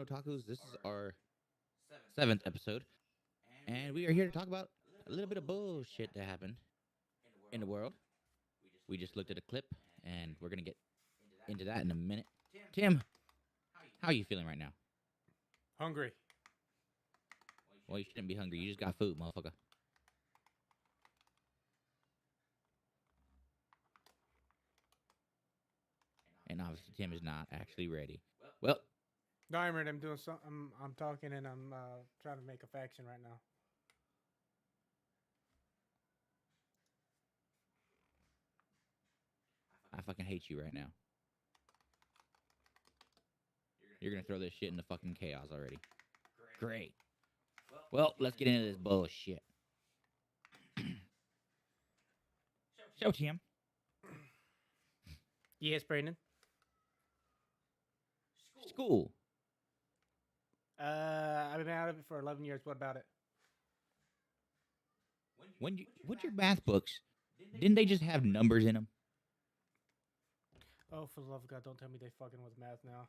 Otakus. This is our seventh episode, and we are here to talk about a little bit of bullshit that happened in the world. We just looked at a clip, and we're gonna get into that in a minute. Tim, how are you feeling right now? Hungry. Well, you shouldn't be hungry. You just got food, motherfucker. And obviously, Tim is not actually ready. Well, No, I'm ready. I'm doing some. I'm talking and I'm trying to make a faction right now. I fucking hate you right now. You're gonna throw this shit into fucking chaos already. Great. Well, let's get into this bullshit. So, Tim, Yes, Brandon. school. I've been out of it for 11 years. What about it? What's your math books? Didn't they just have numbers in them? Oh, for the love of God, don't tell me they fucking with math now.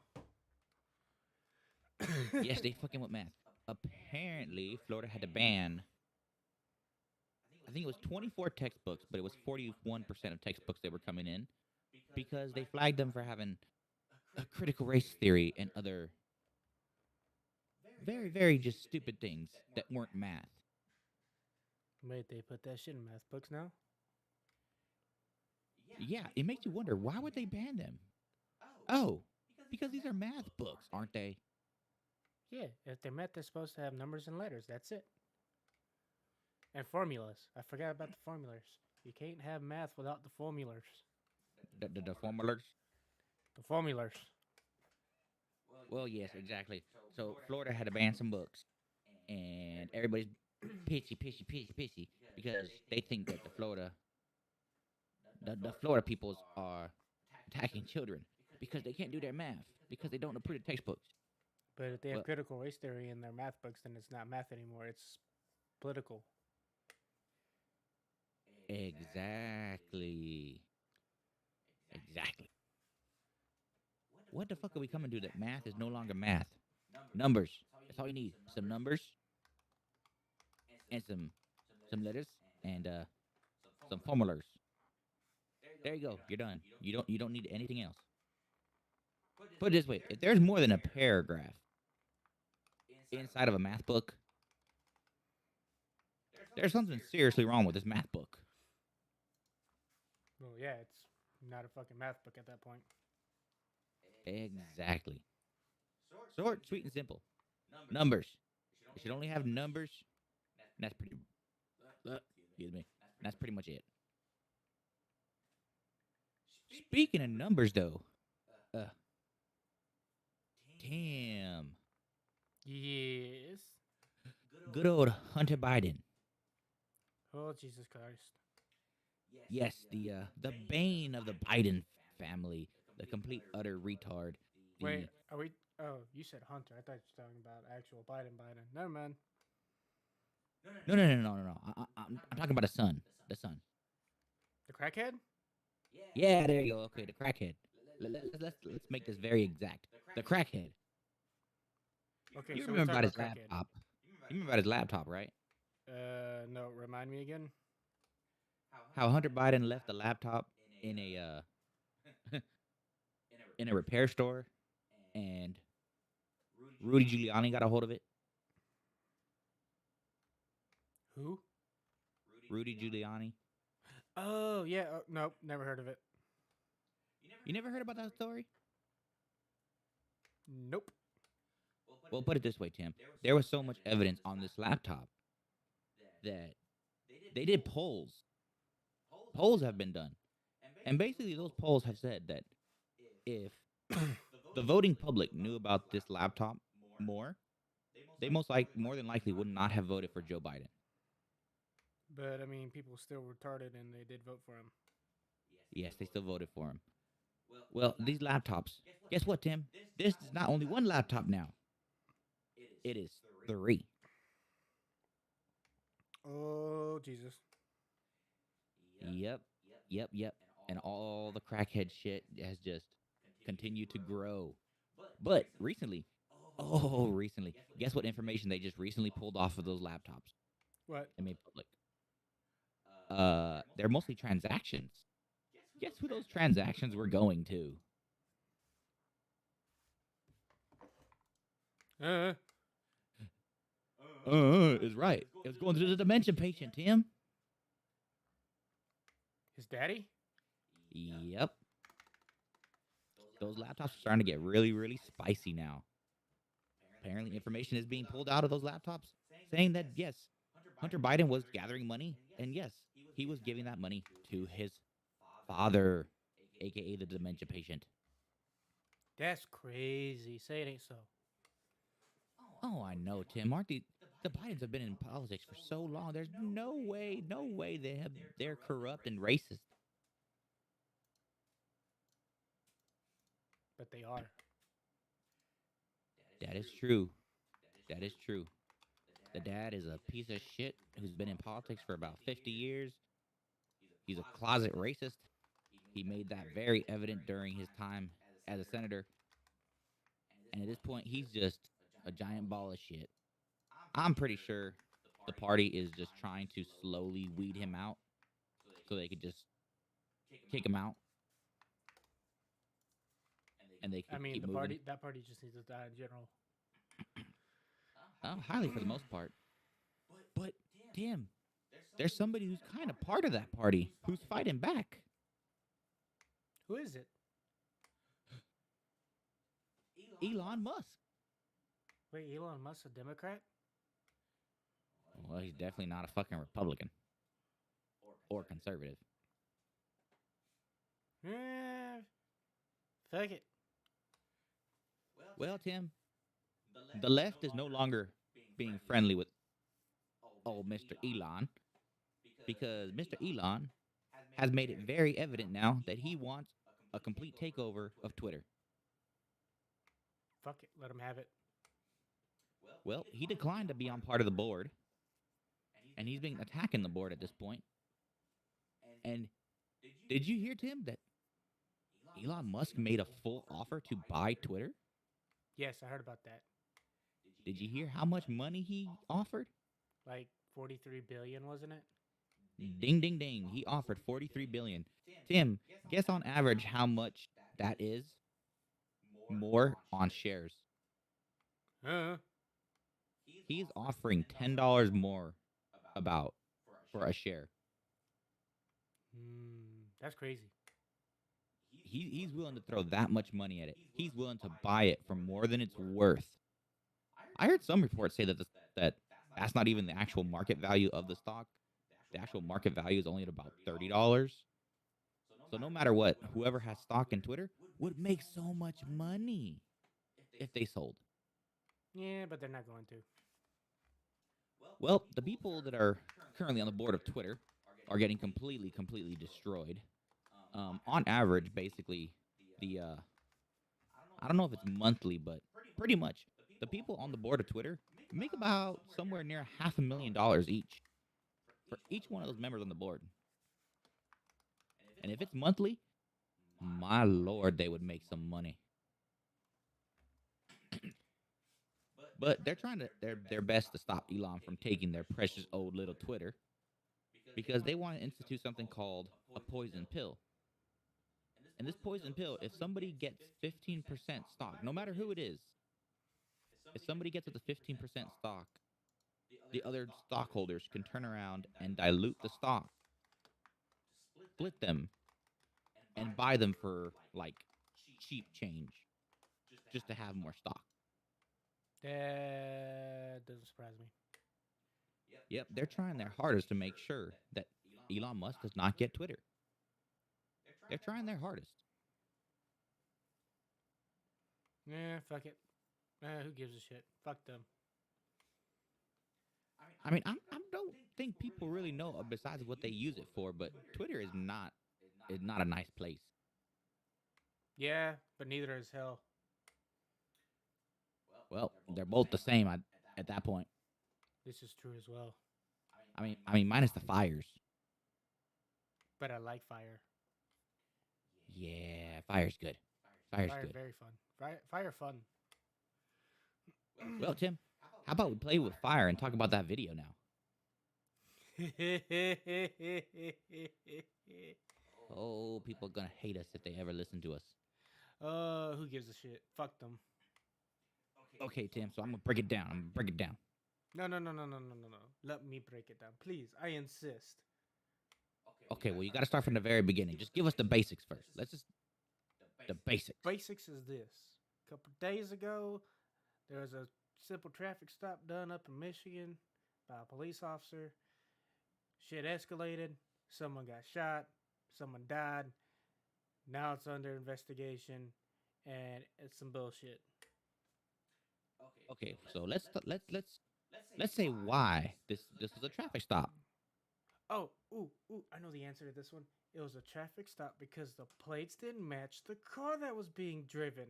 Yes, they fucking with math. Apparently, Florida had to ban. I think it was 24 textbooks, but it was 41% of textbooks that were coming in because they flagged them for having a critical race theory and other very, very just stupid things that weren't math. Wait, they put that shit in math books now? Yeah, it makes you wonder why would they ban them? Oh, because these are math books, aren't they? Yeah, if they're math, they're supposed to have numbers and letters. That's it. And formulas. I forgot about the formulas. You can't have math without the formulas. The formulas. The formulas. Well, yes, exactly. So Florida had to ban some books, and everybody's pissy because they think that the Florida peoples are attacking children because they can't do their math because they don't know pretty textbooks. But if they have Well, critical race theory in their math books, then it's not math anymore. It's political. exactly, exactly. What the fuck are we coming to that math is no longer math? Numbers. That's all you need. Some numbers and some letters and some formulas. There you go. You're done. You don't need anything else. Put it this way: if there's more than a paragraph inside of a math book, there's something seriously wrong with this math book. Well, yeah, it's not a fucking math book at that point. Exactly. Short, sweet, and simple. Numbers. It should only have numbers. And that's pretty. Excuse me. That's pretty much it. Speaking of numbers, though, uh, damn, Yes. good old Hunter Biden. Oh, Jesus Christ. Yes, the bane of the Biden family, the complete utter retard. Wait, The are we? Oh, you said Hunter. I thought you were talking about actual Biden. Biden. Never mind. no. I'm talking about the son. The son. The crackhead? Yeah, there you go. Okay, the crackhead. Let's make this very exact. The crackhead. Okay, You so we're remember talking about his about crackhead. laptop? You remember about his laptop, right? No. Remind me again. How Hunter Biden left the laptop in a in a repair store, and Rudy Giuliani got a hold of it. Who? Rudy Giuliani. Oh, yeah. Oh, nope. Never heard of it. You never heard about that story? Nope. Well, put it this way, Tim. There was so much evidence on this laptop that they did polls. Polls have been done. And basically, those polls have said that if the voting public knew about this laptop more, they more than likely would not have voted for Joe Biden. But I mean, people still retarded, and they did vote for him. Yes, they still voted for him. Well, these laptops, guess what, Tim? This is not only one laptop now. It is three. Oh, Jesus. Yep. And all the crackhead shit has just continued to grow. But recently, Oh, recently. Guess what information they just recently pulled off of those laptops What? and made public? They're mostly transactions. Guess who those transactions were going to? Uh, Is right. It was going to the dementia patient, Tim. his daddy? Yep. Those laptops are starting to get really, really spicy now. Apparently, information is being pulled out of those laptops saying that, yes, Hunter Biden was gathering money, and yes, he was giving that money to his father, aka the dementia patient. That's crazy. Say it ain't so. Oh, I know, Tim. Aren't the Bidens have been in politics for so long? There's no way they're corrupt and racist. But they are. That is true. That is true. The dad is a piece of shit who's been in politics for about 50 years. He's a closet racist. He made that very evident during his time as a senator. And at this point, he's just a giant ball of shit. I'm pretty sure the party is just trying to slowly weed him out so they could just kick him out. And they could keep moving. That party just needs to die in general. Highly for the most part. But, Tim, there's somebody who's kind of part of that party who's fighting back. Who is it? Elon Musk. Wait, Elon Musk a Democrat? Well, he's definitely not a fucking Republican or conservative. Fuck it. Well, Tim, the left is no longer being friendly with old Mr. Elon because Mr. Elon has made it very evident now that he wants a complete takeover of Twitter. Fuck it. Let him have it. Well, he declined to be on part of the board, and he's been attacking the board at this point. And did you hear, Tim, that Elon Musk made a full offer to buy Twitter? Yes, I heard about that. Did you hear how much money he offered? Like 43 billion, wasn't it? Ding, ding, ding. He offered 43 billion. Tim, guess on average how much that is? More on shares. He's offering $10 more about for a share. That's crazy. He's willing to throw that much money at it. He's willing to buy it for more than it's worth. I heard some reports say that that's not even the actual market value of the stock. The actual market value is only at about $30. So no matter what, whoever has stock in Twitter would make so much money if they sold. Yeah, but they're not going to. Well, the people that are currently on the board of Twitter are getting completely destroyed. On average, basically, I don't know if it's monthly, but pretty much the people on the board of Twitter make about somewhere near $500,000 each for each one of those members on the board. And if it's monthly, my lord, they would make some money. But they're trying their best to stop Elon from taking their precious old little Twitter because they want to institute something called a poison pill. And this poison pill, if somebody gets 15% stock, no matter who it is, if somebody gets up to 15% stock, the other stockholders can turn around and dilute the stock, split them, and buy them for, like, cheap change just to have more stock. That doesn't surprise me. Yep, they're trying their hardest to make sure that Elon Musk does not get Twitter. They're trying their hardest. Yeah, fuck it. Who gives a shit? Fuck them. I mean, I don't think people really know besides what they use it for, but Twitter is not a nice place. Yeah, but neither is hell. Well, they're both the same at that point. This is true as well. I mean, minus the fires. But I like fire. Yeah, fire's good. Fire's good. Very fun. Fire fun. Well, Tim, how about we play with fire and talk about that video now? Oh, people are gonna hate us if they ever listen to us. Who gives a shit? Fuck them. Okay, Tim, so I'm gonna break it down. I'm gonna break it down. No. Let me break it down, please. I insist. Okay, well, you gotta start from the very beginning. Just give us the basics first. Let's just the basics. Basics is this. A couple days ago, there was a simple traffic stop done up in Michigan by a police officer. Shit escalated. Someone got shot. Someone died. Now it's under investigation, and it's some bullshit. Okay, so let's say why this was a traffic stop. Oh, I know the answer to this one. It was a traffic stop because the plates didn't match the car that was being driven.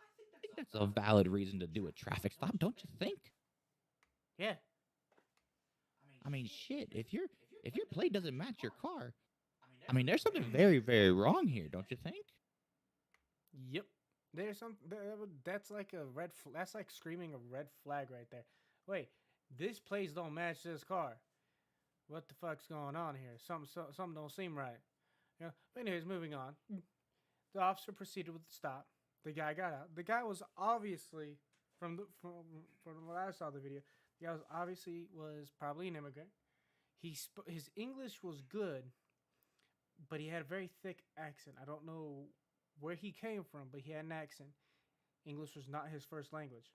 I think that's a valid reason to do a traffic stop, don't you think? Yeah. I mean, shit. If your plate doesn't match your car, I mean, there's something very, very wrong here, don't you think? Yep. There's some. That's like a red. That's like screaming a red flag right there. Wait, this plates don't match this car. What the fuck's going on here? Something don't seem right. Yeah. But anyways, moving on. The officer proceeded with the stop. The guy got out. The guy was obviously from what I saw the video. The guy was probably an immigrant. His English was good, but he had a very thick accent. I don't know where he came from, but he had an accent. English was not his first language.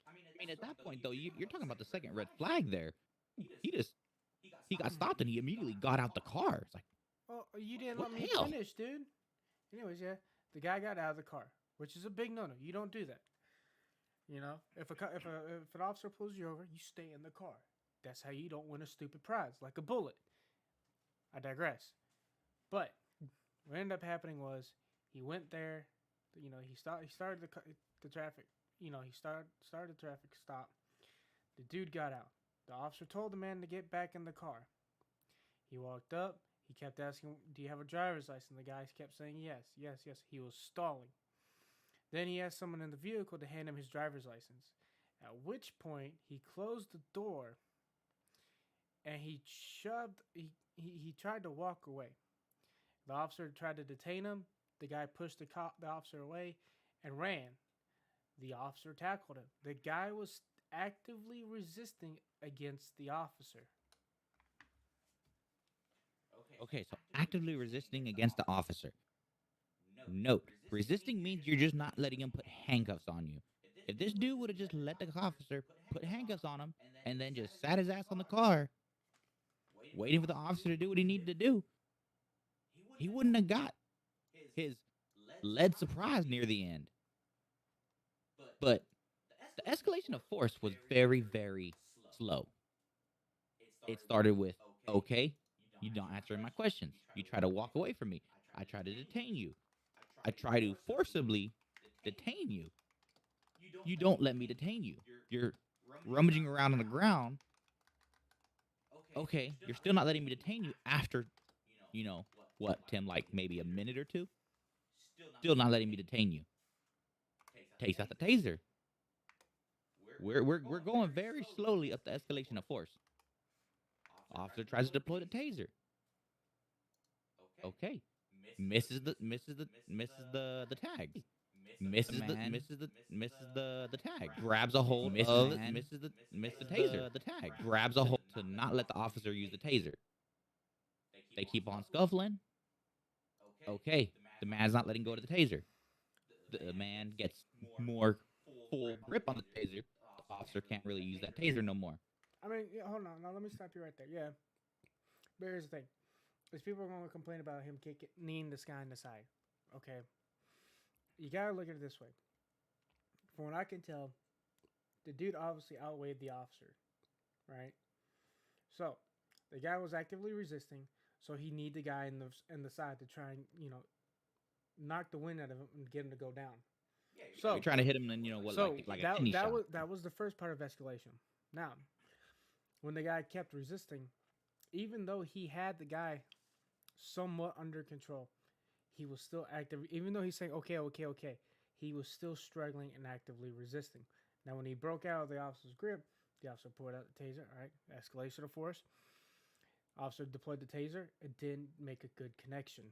I mean, at that point, though, you're talking about the second red flag there. He got stopped and he immediately got out the car. It's like, oh, you didn't what let me the hell? finish, dude. Anyways, yeah, the guy got out of the car, which is a big no-no. You don't do that. You know, if an officer pulls you over, you stay in the car. That's how you don't win a stupid prize, like a bullet. I digress. But what ended up happening was he went there. You know, he started the traffic. You know, he started the traffic stop. The dude got out. The officer told the man to get back in the car. He walked up. He kept asking, "Do you have a driver's license?" The guy kept saying, "Yes, yes, yes." He was stalling. Then he asked someone in the vehicle to hand him his driver's license. At which point, he closed the door and he tried to walk away. The officer tried to detain him. The guy pushed the officer away and ran. The officer tackled him. The guy was actively resisting against the officer. Okay, so actively resisting against the officer. Note, resisting means you're just not letting him put handcuffs on you. If this dude would have just let the officer put handcuffs on him and then just sat his ass on the car, waiting for the officer to do what he needed to do, he wouldn't have got his lead surprise near the end. But the escalation of force was very, very slow. It started with, okay, you're not answering my questions. You try to walk away from me. I try to detain you. I try to forcibly detain you. You don't let me detain you. You're rummaging around on the ground. Okay, you're still not letting me detain you after, what, Tim, like maybe a minute or two? Still not letting me detain you. Takes out the taser. We're going very slowly up the escalation of force. Officer tries to deploy the taser. Okay. Misses the tag. Misses the tag. Grabs a hold of misses the taser. The tag. Grabs a hold to not let the officer use the taser. They keep on scuffling. Okay. The man's not letting go of the taser. The man gets more full grip on the taser. The officer can't really use that taser no more. I mean, yeah, hold on. Now let me stop you right there. Yeah. But here's the thing. Is people are going to complain about him kneeing this guy in the side. Okay. You got to look at it this way. From what I can tell, the dude obviously outweighed the officer. Right? So, the guy was actively resisting, so he needed the guy in the side to try and, knock the wind out of him and get him to go down. Yeah, so you're trying to hit him and that was the first part of escalation. Now, when the guy kept resisting, even though he had the guy somewhat under control, he was still active. Even though he's saying, okay, he was still struggling and actively resisting. Now, when he broke out of the officer's grip, the officer pulled out the taser. All right, escalation of force. Officer deployed the taser. It didn't make a good connection.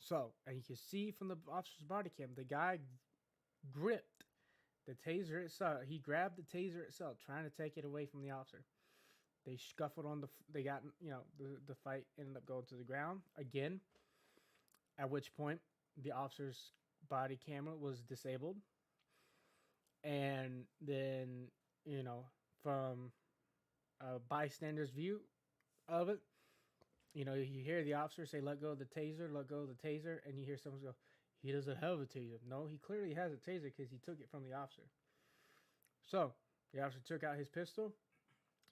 So, and you can see from the officer's body cam, the guy gripped the taser itself. He grabbed the taser itself, trying to take it away from the officer. They scuffled on the. They got, the fight ended up going to the ground again. At which point, the officer's body camera was disabled, and then from a bystander's view of it, you hear the officer say, "Let go of the taser, let go of the taser," and you hear someone go, "He doesn't have a taser." No, he clearly has a taser because he took it from the officer. So the officer took out his pistol,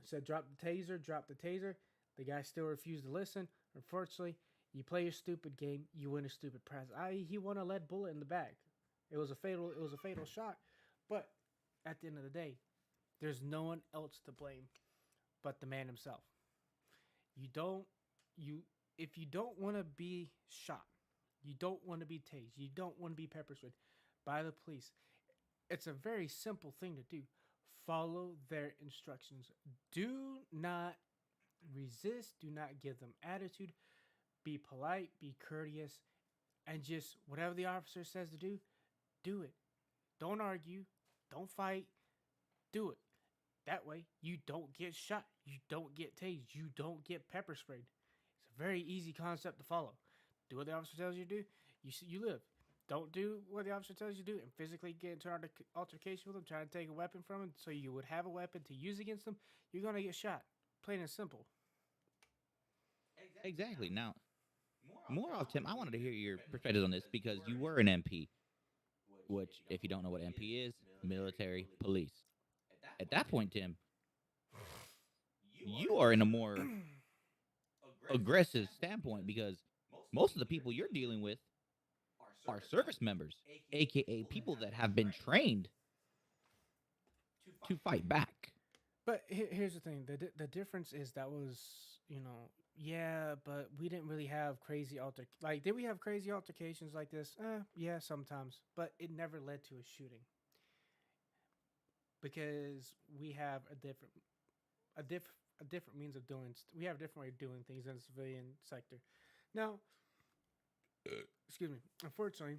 said, "Drop the taser, drop the taser." The guy still refused to listen. Unfortunately, you play a stupid game, you win a stupid prize. He won a lead bullet in the bag. It was a fatal shot. But at the end of the day, there's no one else to blame but the man himself. If you don't want to be shot, you don't want to be tased, you don't want to be pepper sprayed by the police, it's a very simple thing to do. Follow their instructions. Do not resist. Do not give them attitude. Be polite. Be courteous. And just whatever the officer says to do, do it. Don't argue. Don't fight. Do it. That way, you don't get shot. You don't get tased. You don't get pepper sprayed. It's a very easy concept to follow. Do what the officer tells you to do. You live. Don't do what the officer tells you to do and physically get into an altercation with them, trying to take a weapon from them so you would have a weapon to use against them. You're going to get shot. Plain and simple. Exactly. Now, more off, Tim, I wanted to hear your perspective on this because you were an MP, which, if you don't know what MP is, military police. At that point, Tim, you are in a more aggressive standpoint because most of the people you're dealing with are service members, aka people that have been trained to fight back. But here's the thing: the difference is that was yeah, but we didn't really have crazy did we have crazy altercations like this? Yeah, sometimes, but it never led to a shooting because we have a different means of doing. We have a different way of doing things in the civilian sector. Now, excuse me. Unfortunately,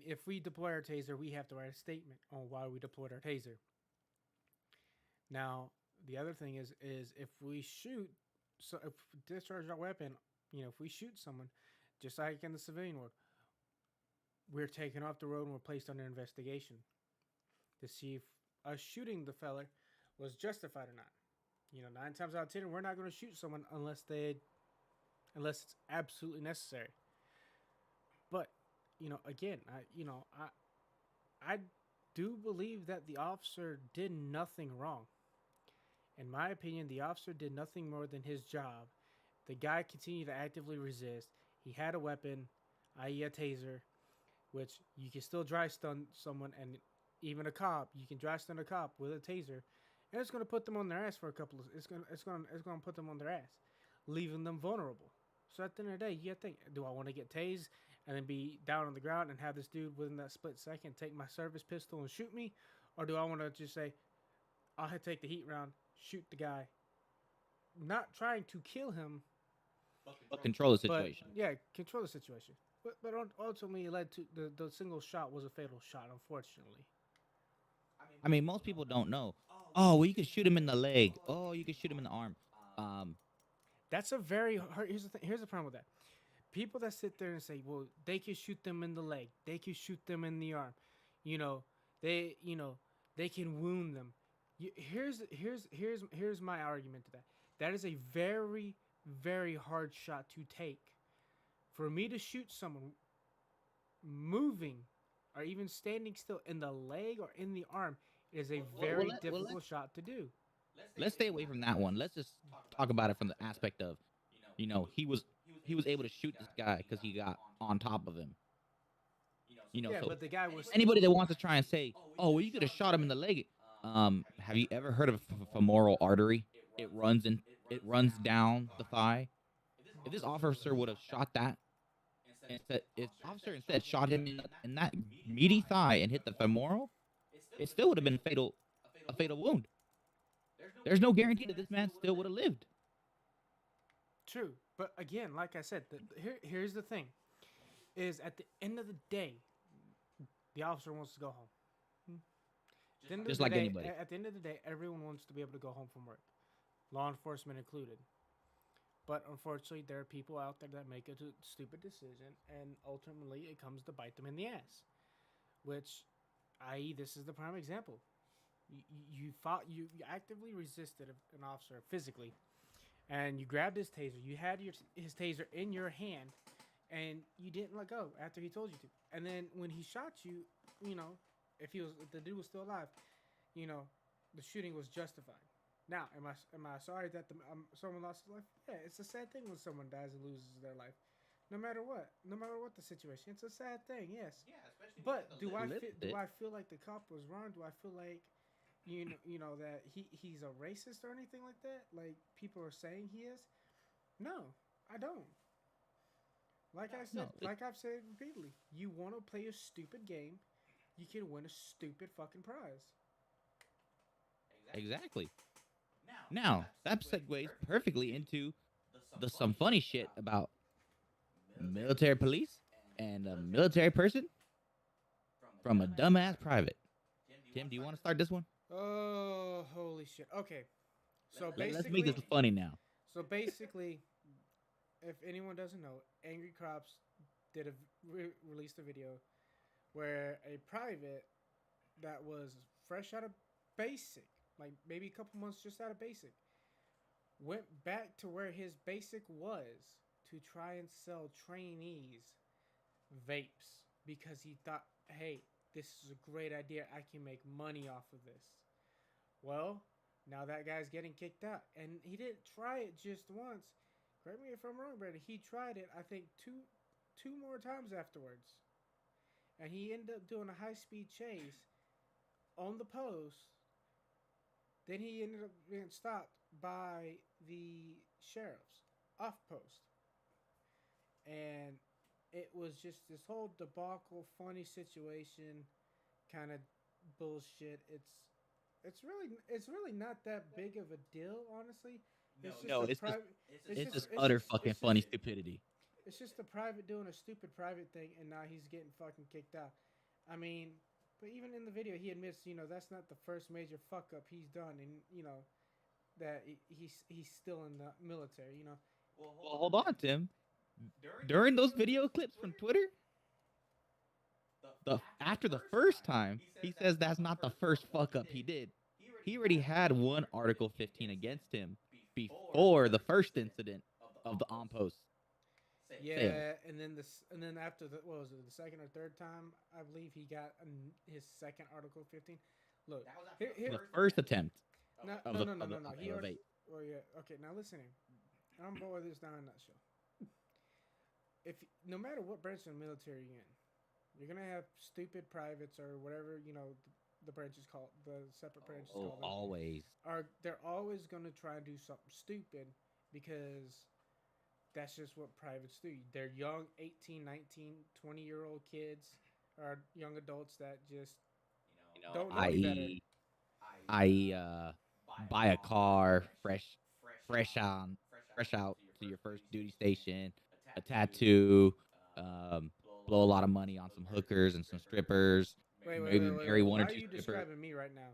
if we deploy our taser, we have to write a statement on why we deployed our taser. Now, the other thing is if we shoot, so if we discharge our weapon, if we shoot someone, just like in the civilian world, we're taken off the road and we're placed under investigation to see if us shooting the fella was justified or not. 9 times out of 10, we're not going to shoot someone unless it's absolutely necessary. But again, I do believe that the officer did nothing wrong. In my opinion, the officer did nothing more than his job. The guy continued to actively resist. He had a weapon, i.e. a taser, which you can still dry stun someone, and even a cop, you can dry stun a cop with a taser, and it's going to put them on their ass for a couple of. It's going to put them on their ass, leaving them vulnerable. So at the end of the day, you think, do I want to get tased and then be down on the ground and have this dude within that split second take my service pistol and shoot me, or do I want to just say, I'll take the heat round, shoot the guy, not trying to kill him, but control the situation. Control the situation. But ultimately, it led to the single shot was a fatal shot, unfortunately. I mean, most people don't know. Oh, well, you could shoot him in the leg. Oh, you could shoot him in the arm. That's a very hard. Here's the problem with that. People that sit there and say, well, they can shoot them in the leg, they can shoot them in the arm, they can wound them. Here's my argument to that. That is a very, very hard shot to take. For me to shoot someone moving or even standing still in the leg or in the arm is a very difficult shot to do. Let's stay away from that one. Let's just talk about it from the aspect of, he was able to shoot this guy because he got on top of him. Yeah, so but the guy was. Anybody that wants to try and say, oh, well, you could have shot him in the leg. Have you ever heard of a femoral artery? It runs down the thigh. If this officer would have shot that, if the officer instead shot him in that meaty thigh and hit the femoral, it still would have been a fatal wound. There's no guarantee that this man still would have lived. True, but again, like I said, here's the thing: is at the end of the day, the officer wants to go home. Just like anybody. At the end of the day, everyone wants to be able to go home from work, law enforcement included. But unfortunately, there are people out there that make a stupid decision, and ultimately, it comes to bite them in the ass. Which, i.e., this is the prime example. You fought, you actively resisted an officer physically, and you grabbed his taser. You had his taser in your hand, and you didn't let go after he told you to. And then when he shot you, you know, if the dude was still alive, you know, the shooting was justified. Now, am I sorry that someone lost his life? Yeah, it's a sad thing when someone dies and loses their life, no matter what the situation. It's a sad thing, yes. Yeah, especially. But do I feel like the cop was wrong? Do I feel like you know that he's a racist or anything like that? Like people are saying he is? No, I don't. Like I've said repeatedly, you want to play a stupid game, you can win a stupid fucking prize. Exactly. Now that segues perfectly into some funny shit about military police and a military person from a dumbass private. Tim, do you want to start this one? Oh, holy shit. Okay. So basically, let's make this funny now. So basically, if anyone doesn't know, Angry Crops released a video where a private that was fresh out of basic, like maybe a couple months just out of basic, went back to where his basic was to try and sell trainees vapes because he thought, hey, this is a great idea. I can make money off of this. Well, now that guy's getting kicked out. And he didn't try it just once. Correct me if I'm wrong, Brandon. He tried it, I think, two more times afterwards. And he ended up doing a high-speed chase on the post. Then he ended up being stopped by the sheriffs off post. And it was just this whole debacle, funny situation, kind of bullshit. It's really not that big of a deal, honestly. It's just utter fucking funny stupidity. It's just a private doing a stupid private thing, and now he's getting fucking kicked out. I mean, but even in the video, he admits, that's not the first major fuck up he's done, and that he's still in the military. Well, hold on, Tim. During those video clips from Twitter, after the first time, he says that's not the first fuck up he did. He already had one Article 15 against him before the first incident of the on post. Yeah, and then after the second or third time, I believe he got his second Article 15. Look, the first attempt. No. He already. Well, yeah. Okay, now listen here. I'm bored with this down in a nutshell. No matter what branch of the military you're in, you're gonna have stupid privates or whatever the branch is called, the separate branches called. Always. They're always gonna try and do something stupid because that's just what privates do. They're young 18, 19, 20-year-old kids or young adults that just don't know any better. Buy a car fresh out to your first duty station, a tattoo, blow a lot of money on some hookers and some strippers. Wait. Marry one or two strippers. Why are you describing me right now?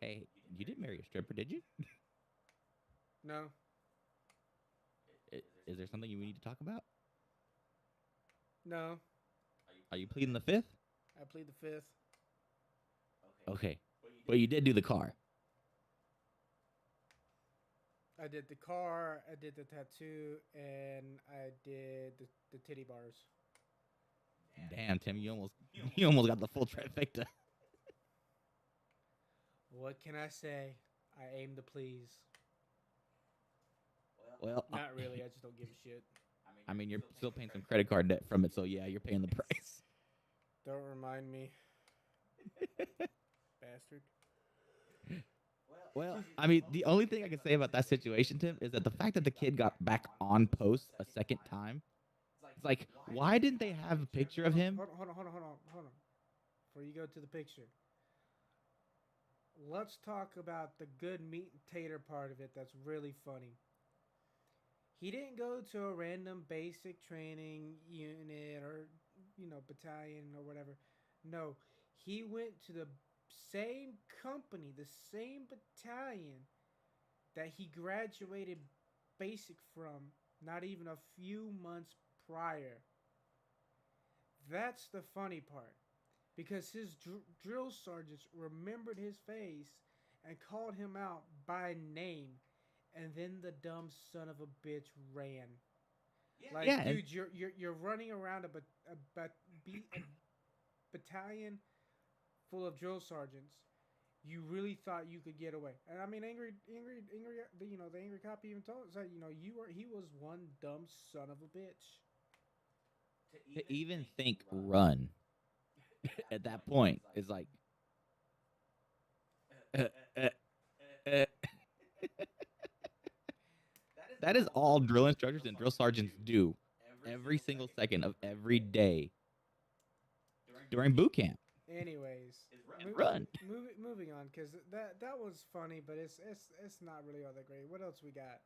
Hey, you didn't marry a stripper, did you? No. Is there something you need to talk about? No. Are you pleading the fifth? I plead the fifth. Okay. But you did do the car. I did the car, I did the tattoo, and I did the titty bars. Damn, Tim, you almost got the full trifecta. What can I say? I aim to please. Well, not really. I just don't give a shit. I mean, you're still paying some credit card debt from it, so yeah, you're paying the price. Don't remind me. Bastard. Well, I mean, the only thing I can say about that situation, Tim, is that the fact that the kid got back on post a second time, it's like, why didn't they have a picture of him? Hold on. before you go to the picture. Let's talk about the good meat and tater part of it that's really funny. He didn't go to a random basic training unit or, battalion or whatever. No, he went to the same company, the same battalion that he graduated basic from not even a few months prior. That's the funny part. Because his drill sergeants remembered his face and called him out by name. And then the dumb son of a bitch ran. Like, Yeah, and dude, you're running around a battalion full of drill sergeants. You really thought you could get away. And I mean, the angry cop even told us that he was one dumb son of a bitch. to even think run at that point is like, uh, uh, uh, that is all drill instructors and drill sergeants do every single second of every day during boot camp. Anyways, And run. moving on, because that was funny, but it's not really all that great. What else we got?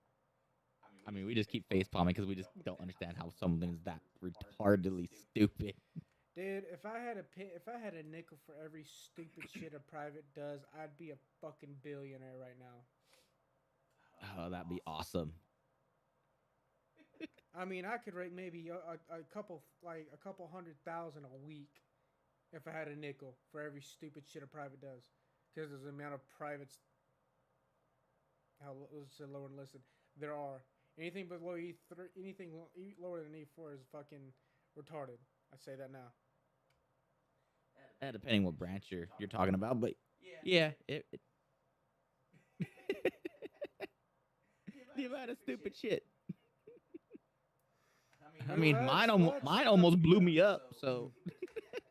I mean, we just keep face palming because we just don't understand how something's that retardedly stupid. Dude, if I had a nickel for every stupid shit a private does, I'd be a fucking billionaire right now. Oh, that'd be awesome. I mean, I could rate maybe a couple 100,000 a week if I had a nickel for every stupid shit a private does, because there's the amount of privates. Let's say lower enlisted there are. Anything below anything lower than E4 is fucking retarded. I say that now. Depending what branch you're talking about, but yeah, the amount of stupid shit. I mean, mine almost blew me up. So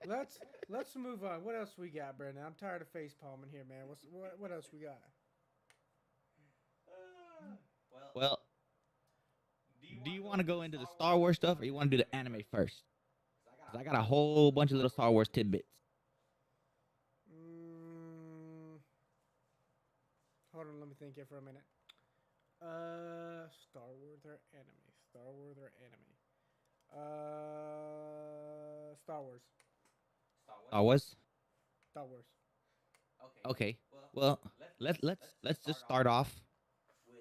let's move on. What else we got, Brandon? I'm tired of face palming here, man. What else we got? Well, do you want to go into the Star Wars stuff, or you want to do the anime first? Because I got a whole bunch of little Star Wars tidbits. Hold on, let me think here for a minute. Star Wars or anime? Star Wars or anime? Star Wars. Star Wars. Star Wars. Okay. Well, let's just start off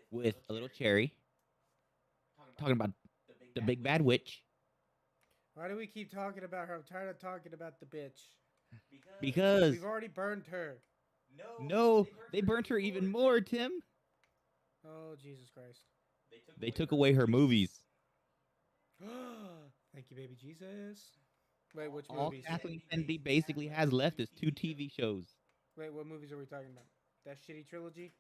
with a little cherry. Talking about the big bad witch. Why do we keep talking about her? I'm tired of talking about the bitch. Because we've already burned her. No, they burnt her even more, Tim. Oh, Jesus Christ. They took away her movies. Thank you, baby Jesus. Wait, which All movies? Kathleen Kennedy basically has left is 2 TV shows. Wait, what movies are we talking about? That shitty trilogy?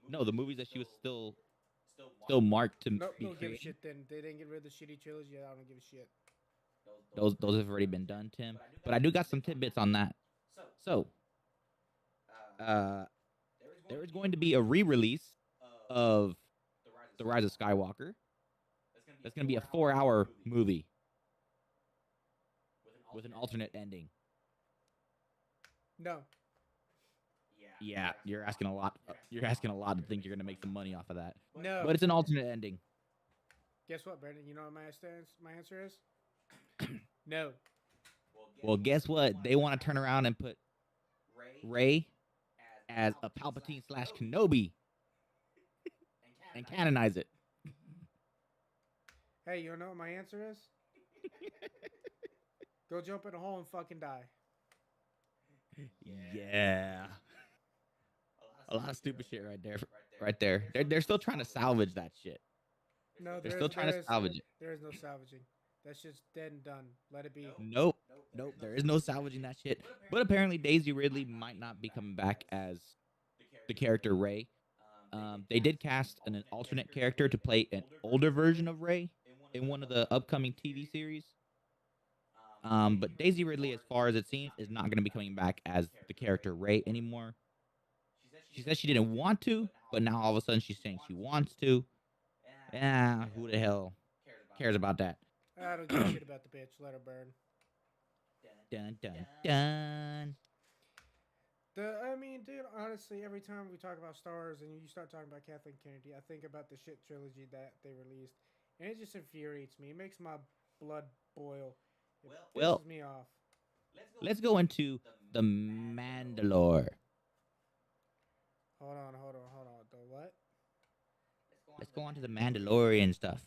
No, the movies that she was still marked to No, be don't give a created. shit then. They didn't get rid of the shitty trilogy. I don't give a shit. Those have already been done, Tim. But I do got some tidbits on that. So, there is going to be a re-release of The Rise of Skywalker. That's going to be a 4-hour movie with an alternate ending. No. Yeah, you're asking a lot. You're asking a lot to think you're going to make some money off of that. No. But it's an alternate ending. Guess what, Brandon? You know what my answer is? No. Well, guess what? They want to turn around and put Rey as a Palpatine / Kenobi and canonize it. Hey, you know what my answer is? Go jump in a hole and fucking die. Yeah. A lot of stupid shit right there. Right there. They're still trying to salvage that shit. No, They're still trying to salvage it. There is no salvaging. That's just dead and done. Let it be. Nope. There is no salvaging that shit. But apparently Daisy Ridley might not be coming back as the character Rey. They did cast an alternate character to play an older version of Rey in one of the upcoming TV series. But Daisy Ridley, as far as it seems, is not going to be coming back as the character Rey anymore. She said she didn't want to, but now all of a sudden she's saying she wants to. Yeah, who the hell cares about that? I don't give a shit about the bitch. Let her burn. Dun dun dun. I mean, dude, honestly, every time we talk about Star Wars and you start talking about Kathleen Kennedy, I think about the shit trilogy that they released, and it just infuriates me. It makes my blood boil. It Well, pisses me off. let's go into the Mandalore. Hold on. The what? Let's go on to the Mandalorian stuff.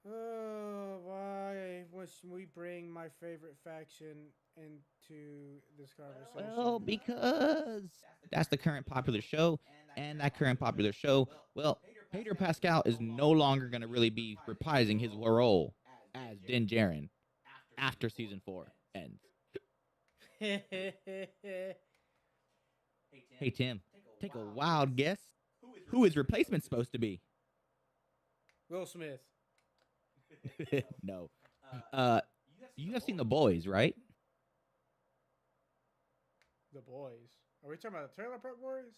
Oh, why must we bring my favorite faction into this conversation? Well, because that's the current popular show, and that current popular show, well, Pedro Pascal is no longer going to really be reprising his role as Din Djarin after season 4 ends. Hey, Tim, take a wild guess. Who his replacement supposed to be? Will Smith. No. You have seen The Boys, right? The Boys. Are we talking about the Trailer Park Boys?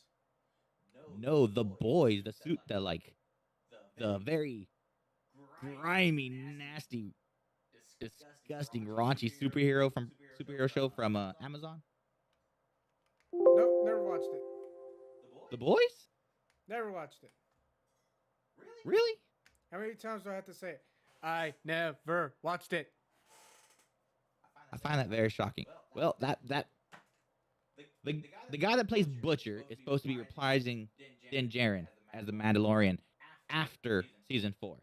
No, The Boys, the suit, the very grimy, nasty, disgusting, raunchy superhero show from Amazon. Nope, never watched it. The Boys? Never watched it. Really? How many times do I have to say it? I never watched it. I find that very shocking. Well, the guy that plays Butcher is supposed to be reprising Din Djarin as the Mandalorian after season 4.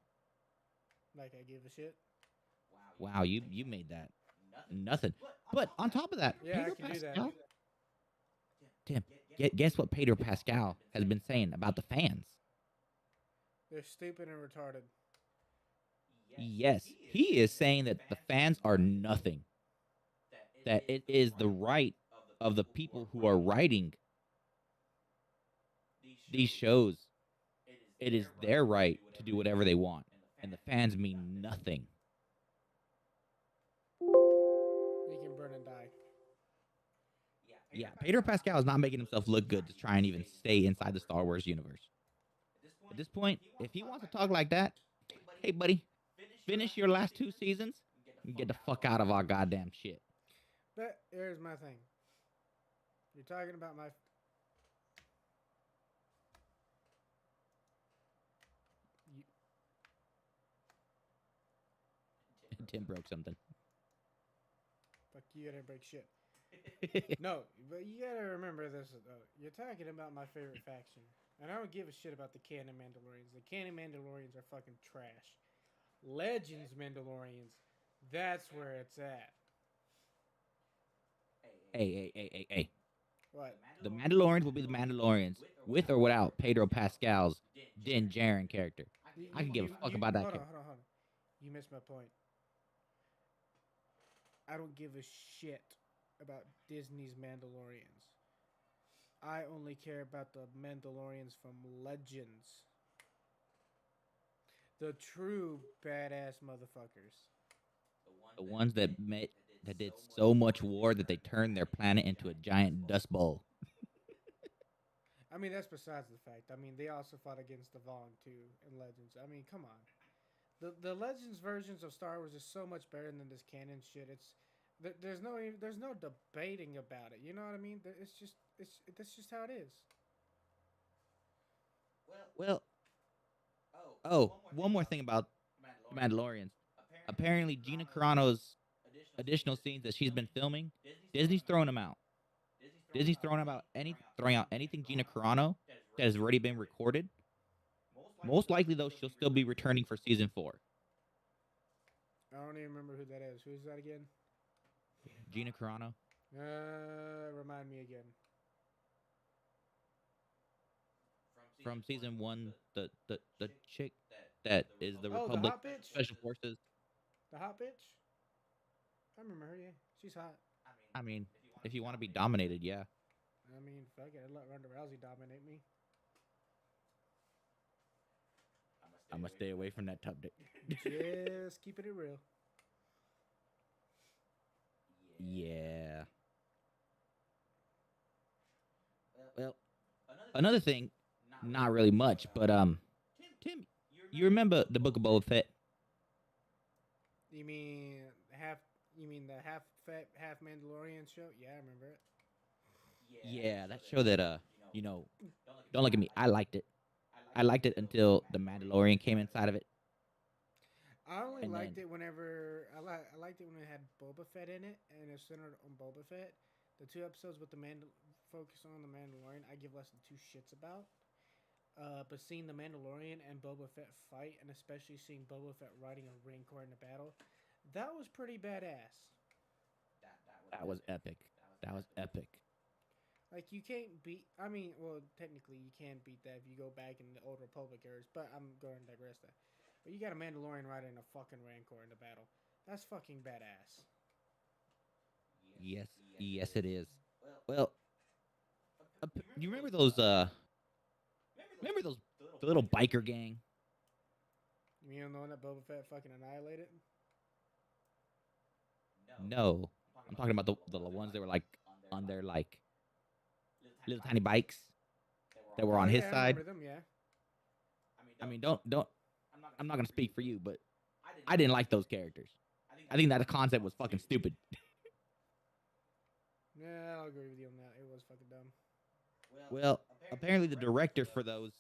Like I give a shit. Wow, you made that nothing. But on top of that, Yeah, Pedro I can do that. Pascal. Tim, guess what Pedro Pascal has been saying about the fans? They're stupid and retarded. Yes, he is saying that the fans are nothing. That it is the right of the people who are writing these shows. It is their right to do whatever they want, and the fans mean nothing. You can burn and die. Yeah, Pedro Pascal is not making himself look good to try and even stay inside the Star Wars universe. At this point, if he wants to talk like that, hey, buddy, finish your last 2 seasons and get the fuck out of our goddamn shit. But here's my thing. You're talking about my... Tim broke something. Fuck you, I didn't break shit. No, but you gotta remember this, though. You're talking about my favorite faction. And I don't give a shit about the canon Mandalorians. The canon Mandalorians are fucking trash. Legends Mandalorians, that's where it's at. Hey. What? The Mandalorians will be the Mandalorians, with or without Pedro Pascal's Din Djarin character. I can give a fuck about that hold character. on. You missed my point. I don't give a shit about Disney's Mandalorians. I only care about the Mandalorians from Legends. The true badass motherfuckers. The ones that did so much war that they turned their planet into a giant dust bowl. I mean, that's besides the fact. I mean, they also fought against the Vong too in Legends. I mean, come on. The Legends versions of Star Wars is so much better than this canon shit. There's no debating about it. You know what I mean? That's just how it is. Well, one more thing about Mandalorians. Apparently, Gina Carano's additional scenes that she's been filming, Disney's throwing them out. Disney's throwing out anything Gina Carano that has already been recorded. Most likely, though, she'll still be returning for season 4. I don't even remember who that is. Who's that again? Gina Carano. Remind me again. From season 1, the chick that is the Republic the hot bitch? Special Forces. The hot bitch? I remember her, yeah. She's hot. I mean, if you want to be dominated, yeah. I mean, fuck it. I'd let Ronda Rousey dominate me. I must stay away from that tub dick. Just keeping it real. Yeah. Well, another thing, not really much, but Tim, you remember the Book of Boba Fett? You mean You mean the half fat, half Mandalorian show? Yeah, I remember it. Yeah, that show that you know, don't look at me. I liked it. I liked it until the Mandalorian came inside of it, I only and liked then it whenever I liked it when it had Boba Fett in it and it's centered on Boba Fett. The two episodes with the focus on the Mandalorian, I give less than two shits about. But seeing the Mandalorian and Boba Fett fight, and especially seeing Boba Fett riding a Rancor in a battle, that was pretty badass. that was epic. That was epic. Like you can't beat. I mean, well, technically you can beat that if you go back in the old Republic eras. But I'm going to digress that. But you got a Mandalorian riding a fucking Rancor in the battle. That's fucking badass. Yes, yes, it is. Well, you remember those the little biker gang? You know the one that Boba Fett fucking annihilated? No, I'm talking about the ones that were like on their like little tiny bikes that were Oh on his yeah, I side. remember them. Yeah. I mean, don't. I'm not gonna speak for you, but I didn't like those characters. I think that concept was fucking stupid. Yeah, I'll agree with you on that. It was fucking dumb. Well, apparently the director for those,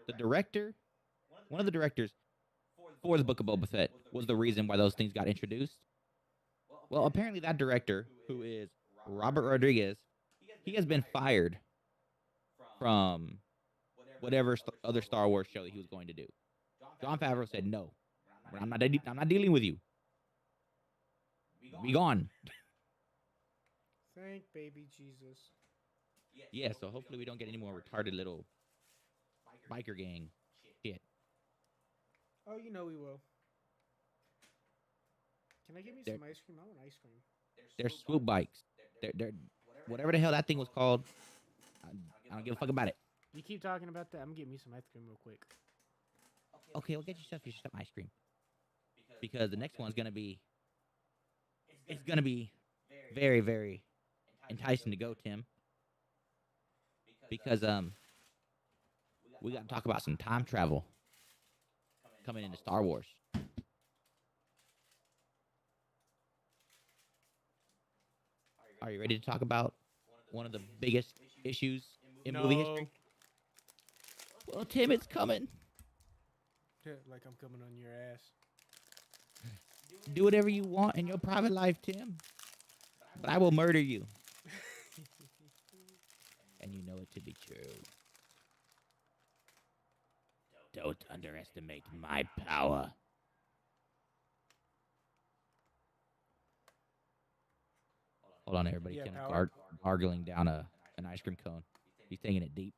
the director, one of the directors for the Book of Boba Fett was the reason why those things got introduced. Well, apparently that director, who is Robert Rodriguez, he has been fired from whatever other Star Wars show that he was going to do. Jon Favreau said, "No, I'm not dealing with you. Be gone." Thank baby Jesus. Yeah, so hopefully we don't get any more retarded little biker gang shit. Oh, you know we will. Can I get me They're, some ice cream? I want ice cream. they're swoop bikes. They're whatever the hell that thing was called. I don't give a fuck about it. You keep talking about that. I'm gonna get me some ice cream real quick. Okay, well, get yourself some ice cream because the next one's gonna be it's gonna be very very enticing to go, Tim. Because we got to talk about some time travel coming into Star Wars. Are you ready to talk about one of the biggest issues in movie history? Well, Tim, it's coming. Like I'm coming on your ass. Do whatever you want in your private life, Tim, but I will murder you. And you know it to be true. Don't underestimate my power. Hold on, everybody. Yeah, Kind of power. gargling down an ice cream cone. He's taking it deep.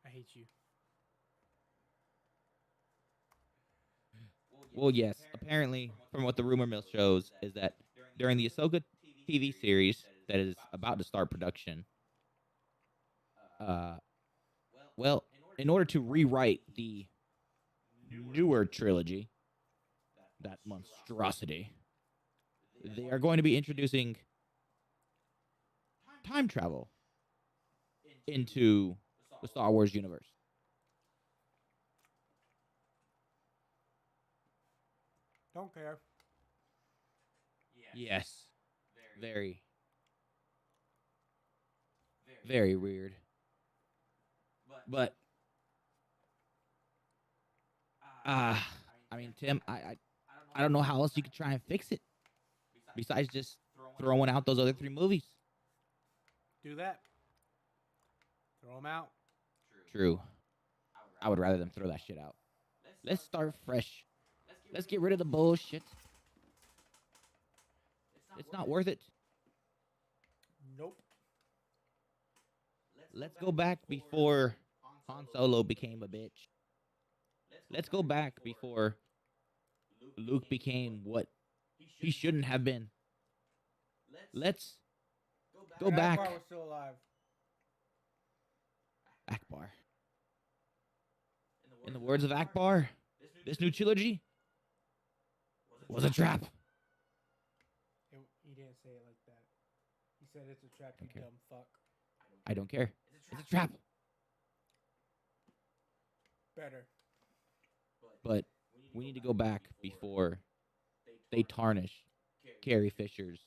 I hate you. Well, yes. Apparently, from what the rumor mill shows, is that during the Ahsoka TV series that is about to start production, well, in order to rewrite the newer trilogy, that monstrosity, they are going to be introducing time travel into the Star Wars universe. Don't care. Yes. Very, very weird. But, I mean, Tim, I don't know how else you could try and fix it besides just throwing out those other 3 movies. Do that. Throw them out. True. I would rather them throw that shit out. Let's start fresh. Let's get rid of the bullshit. It's not worth it. Nope. Let's go back before Han Solo became a bitch. Let's go back before Luke became what he shouldn't have been. Let's go back. Akbar was still alive. Akbar. In the words of Akbar, this new trilogy was a trap. He didn't say it like that. He said it's a trap, you Okay. dumb fuck. I don't care. It's a trap. Better. But we need to go back before they tarnish Carrie Fisher's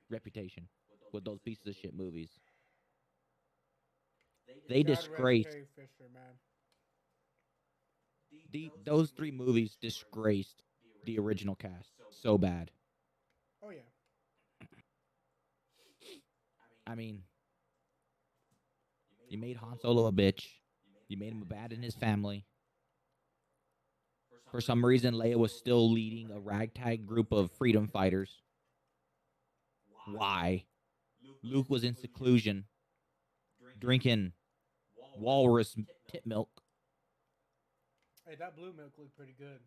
reputation with those pieces of shit movies. They God rest disgraced Carrie Fisher, man. those three movies disgraced the original cast so bad. Oh yeah. I mean, you made Han Solo a bitch. You made him abandon his family. For some reason, Leia was still leading a ragtag group of freedom fighters. Why? Luke was in seclusion, drinking walrus tit milk. Hey, that blue milk looked pretty good.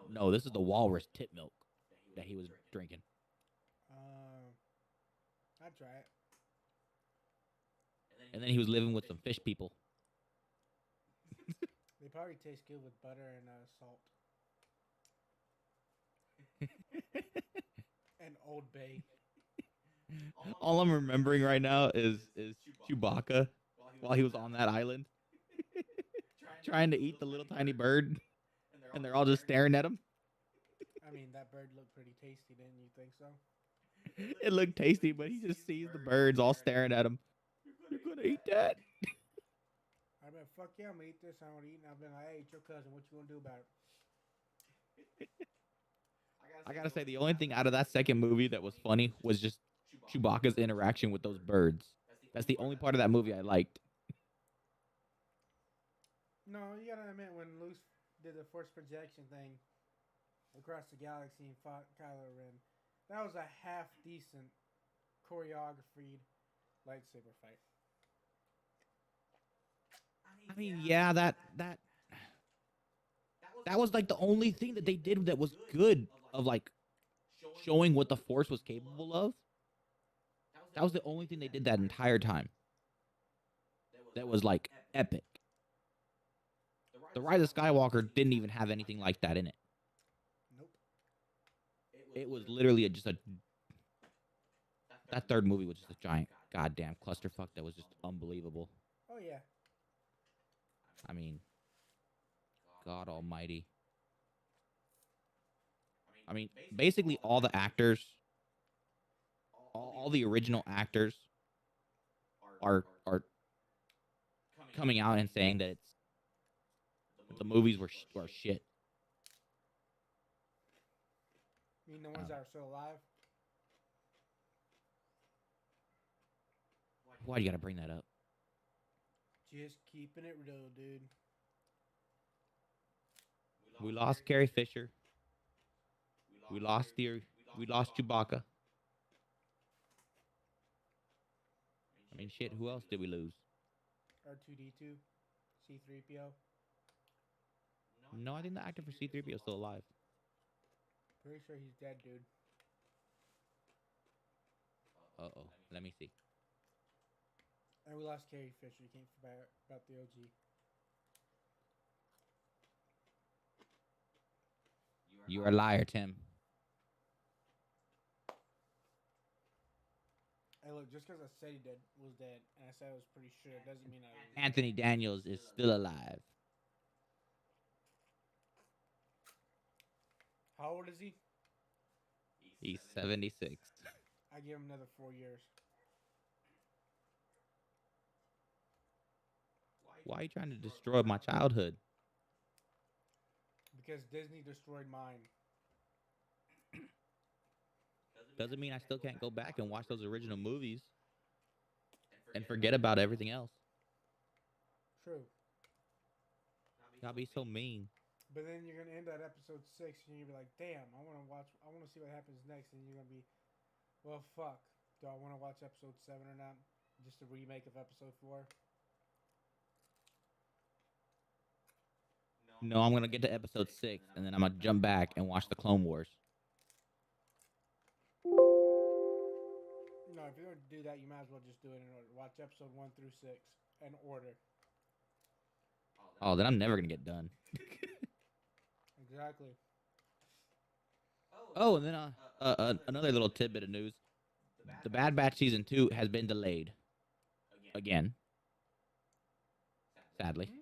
No, this is the walrus tit milk that he was drinking. I'd try it. And then he was living with some fish people. They probably taste good with butter and salt. And Old Bay. All I'm remembering right now is Chewbacca while he was on that island trying to eat the little tiny bird, and they're all just staring at him. I mean, that bird looked pretty tasty, didn't you think so? It looked tasty, but he just sees the birds all staring at him. You're gonna eat that? I've been, fuck yeah, I'm gonna eat this. I want to eat. And I've been like, hey, it's your cousin. What you gonna do about it? I gotta say, the only thing out of that second movie that was funny was just Chewbacca's interaction with those birds. That's the only part of that movie I liked. No, you gotta admit, when Luke did the force projection thing across the galaxy and fought Kylo Ren, that was a half decent choreographed lightsaber fight. I mean, yeah, that was like the only thing that they did that was good of like showing what the Force was capable of. That was the only thing they did that entire time. That was like epic. The Rise of Skywalker didn't even have anything like that in it. Nope. It was literally just a. That third movie was just a giant goddamn clusterfuck that was just unbelievable. Oh yeah. I mean, God Almighty. I mean, basically all the actors, all the original actors, are coming out and saying that the movies were shit. You mean the ones that are still alive? Why do you gotta bring that up? Just keeping it real, dude. We lost Carrie Fisher. We lost Chewbacca. I mean, shit. Who else did we lose? R2D2, C3PO. No, I think the actor for C3PO is still alive. Pretty sure he's dead, dude. Uh-oh. Let me see. And we lost Carrie Fisher. You can't forget about the OG. You are a liar, Tim. Hey, look, just because I said he was dead, and I said I was pretty sure, doesn't mean I was. Anthony Daniels is still alive. How old is he? He's 76. I give him another 4 years. Why are you trying to destroy my childhood? Because Disney destroyed mine. Doesn't mean I still can't go back and watch those original movies and forget about everything else. True. Gotta be so mean. But then you're gonna end at episode 6, and you're gonna be like, "Damn, I want to see what happens next." And you're gonna be, "Well, fuck. Do I want to watch episode 7 or not? Just a remake of episode 4." No, I'm gonna get to episode 6, and then I'm gonna jump back and watch the Clone Wars. No, if you're gonna do that, you might as well just do it in order. Watch episode 1 through 6 in order. Oh, then I'm never gonna get done. Exactly. Oh, and then another little tidbit of news: the Bad Batch season 2 has been delayed again. Sadly.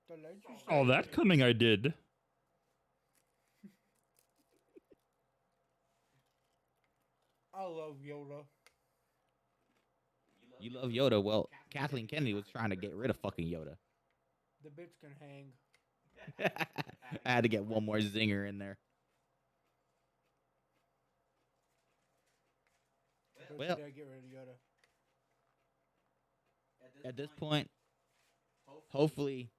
Delayed, you say? Oh, that coming I did. I love Yoda. You love Yoda. Well, Kathleen Kennedy was trying to get rid of fucking Yoda. The bitch can hang. I had to get one more zinger in there. But Well, you gotta get rid of Yoda. at this point, hopefully,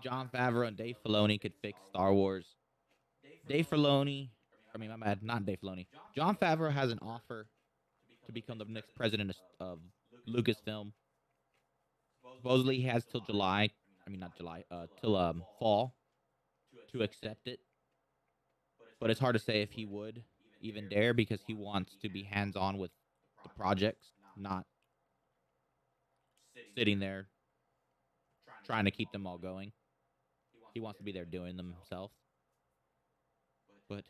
Jon Favreau and Dave Filoni could fix Star Wars. Dave Filoni, I mean, my bad, not Dave Filoni. Jon Favreau has an offer to become the next president of Lucasfilm. Supposedly, he has till July. I mean, not July. Till fall to accept it. But it's hard to say if he would even dare because he wants to be hands-on with the projects, not sitting there trying to keep them all going. He wants to be there doing them himself. But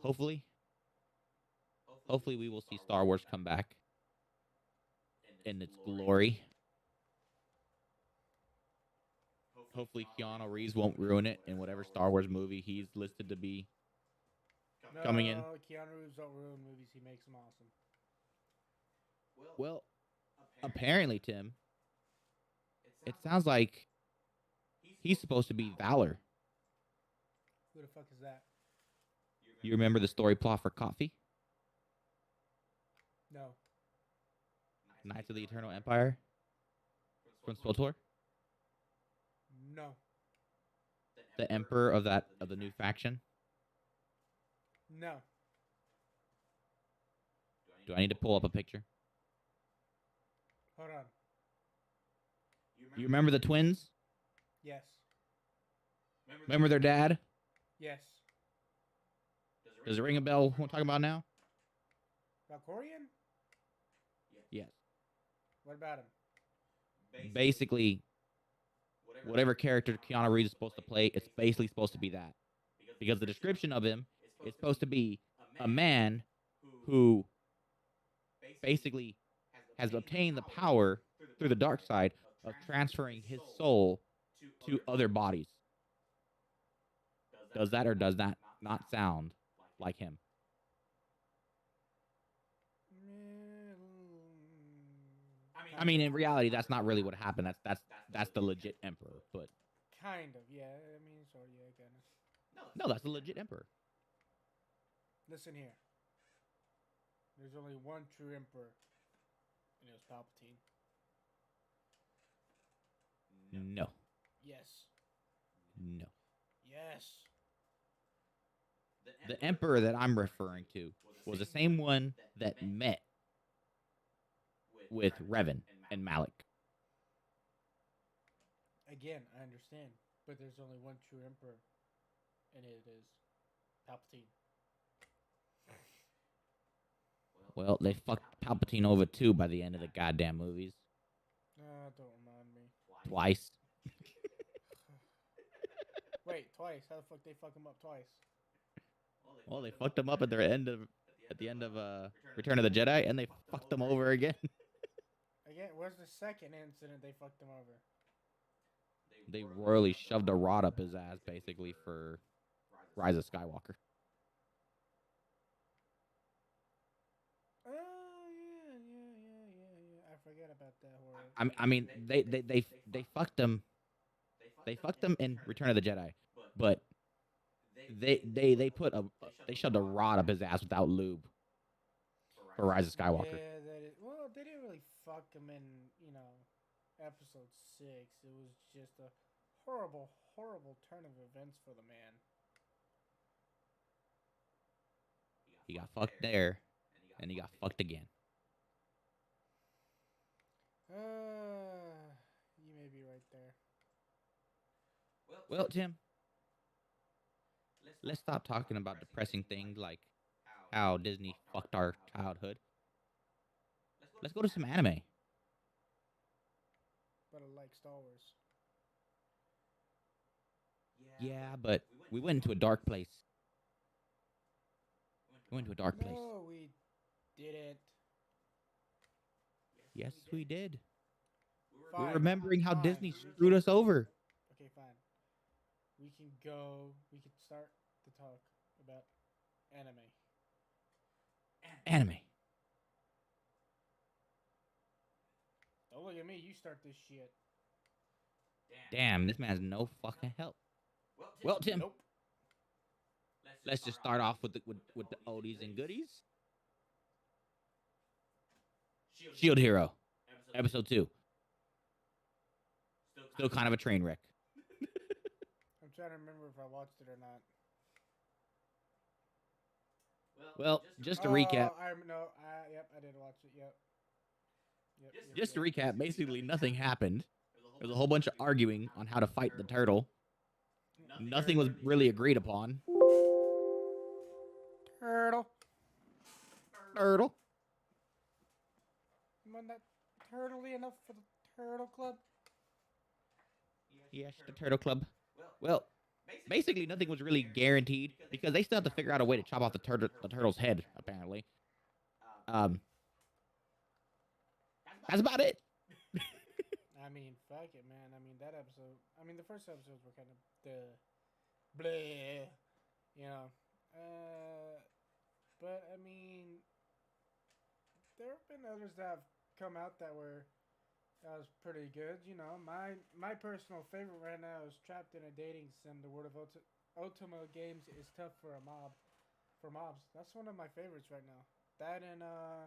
hopefully we will see Star Wars come back in its glory. Hopefully Keanu Reeves won't ruin it in whatever Star Wars movie he's listed to be coming in. Keanu Reeves don't ruin movies. He makes them awesome. Well, apparently, Tim, it sounds like he's supposed to be Valor. Who the fuck is that? You remember the story plot for Coffee? No. Knights of the Eternal Empire? From SWTOR? No. The emperor of the new faction? No. Do I need to pull up a picture? Hold on. You remember the twins? Yes. Remember their dad? Yes. Does it ring a bell? What I'm talking about now? Valkorian? Yes. What about him? Basically, whatever character Keanu Reeves is supposed to play, it's basically supposed to be that. Because the description of him is supposed to be a man who basically has obtained the power through the dark side of transferring his soul to other bodies. Does that or does that not sound like him? I mean, in reality, that's not really what happened. That's the legit emperor. But kind of, yeah. I mean, so yeah, kind of. no, that's the legit emperor. Listen here. There's only one true emperor, and it was Palpatine. No. Yes. No. Yes. The emperor that I'm referring to was the same one that met with Revan and Malik. Again, I understand, but there's only one true emperor, and it is Palpatine. Well, they fucked Palpatine over too by the end of the goddamn movies. Don't remind me. Twice. Wait, twice? How the fuck they fuck him up twice? Well, they fucked him up at the end of Return of the Jedi, and they fucked him over again. Again, where's the second incident they fucked him over? They royally shoved a rod up his ass, basically, for Rise of Skywalker. Oh yeah. I forget about that horror. I mean, they fucked him. They fucked him in Return of the Jedi, but they shoved a rod up his ass without lube for Rise of Skywalker. Yeah, well, they didn't really fuck him in, episode 6. It was just a horrible, horrible turn of events for the man. He got fucked there, and he got fucked again. You may be right there. Well, Tim, let's stop talking about depressing things like how Disney fucked our childhood. Let's go to some anime. But I like Star Wars. Yeah, but we went into a dark place. We went to a dark place. No, we didn't. Yes, we did. Fine, We're remembering how fine. Disney screwed us over. Okay, fine. We can start to talk about anime. Anime. you start this shit. Damn, this man's no fucking help. Well, Tim, Nope. let's just start off with the oldies and goodies. Shield Hero, episode 2. Still kind of a train wreck. I'm trying to remember if I watched it or not. Well, just to recap. Yep, I did watch it. Yep. Just to recap, basically nothing happened. There was a whole bunch of arguing on how to fight the turtle. Nothing was really agreed upon. Turtle. Turtle. Wasn't that turtley enough for the Turtle Club? Yes, the Turtle Club. Well, basically nothing was really guaranteed because they still have to figure out a way to chop off the turtle's head, apparently. That's about it. I mean, fuck it, man. I mean, that episode. I mean, the first episodes were kind of bleh, you know. But I mean, there have been others that have come out that was pretty good. You know, my personal favorite right now is Trapped in a Dating Sim. The World of Ultima Games is tough for mobs. That's one of my favorites right now. That and a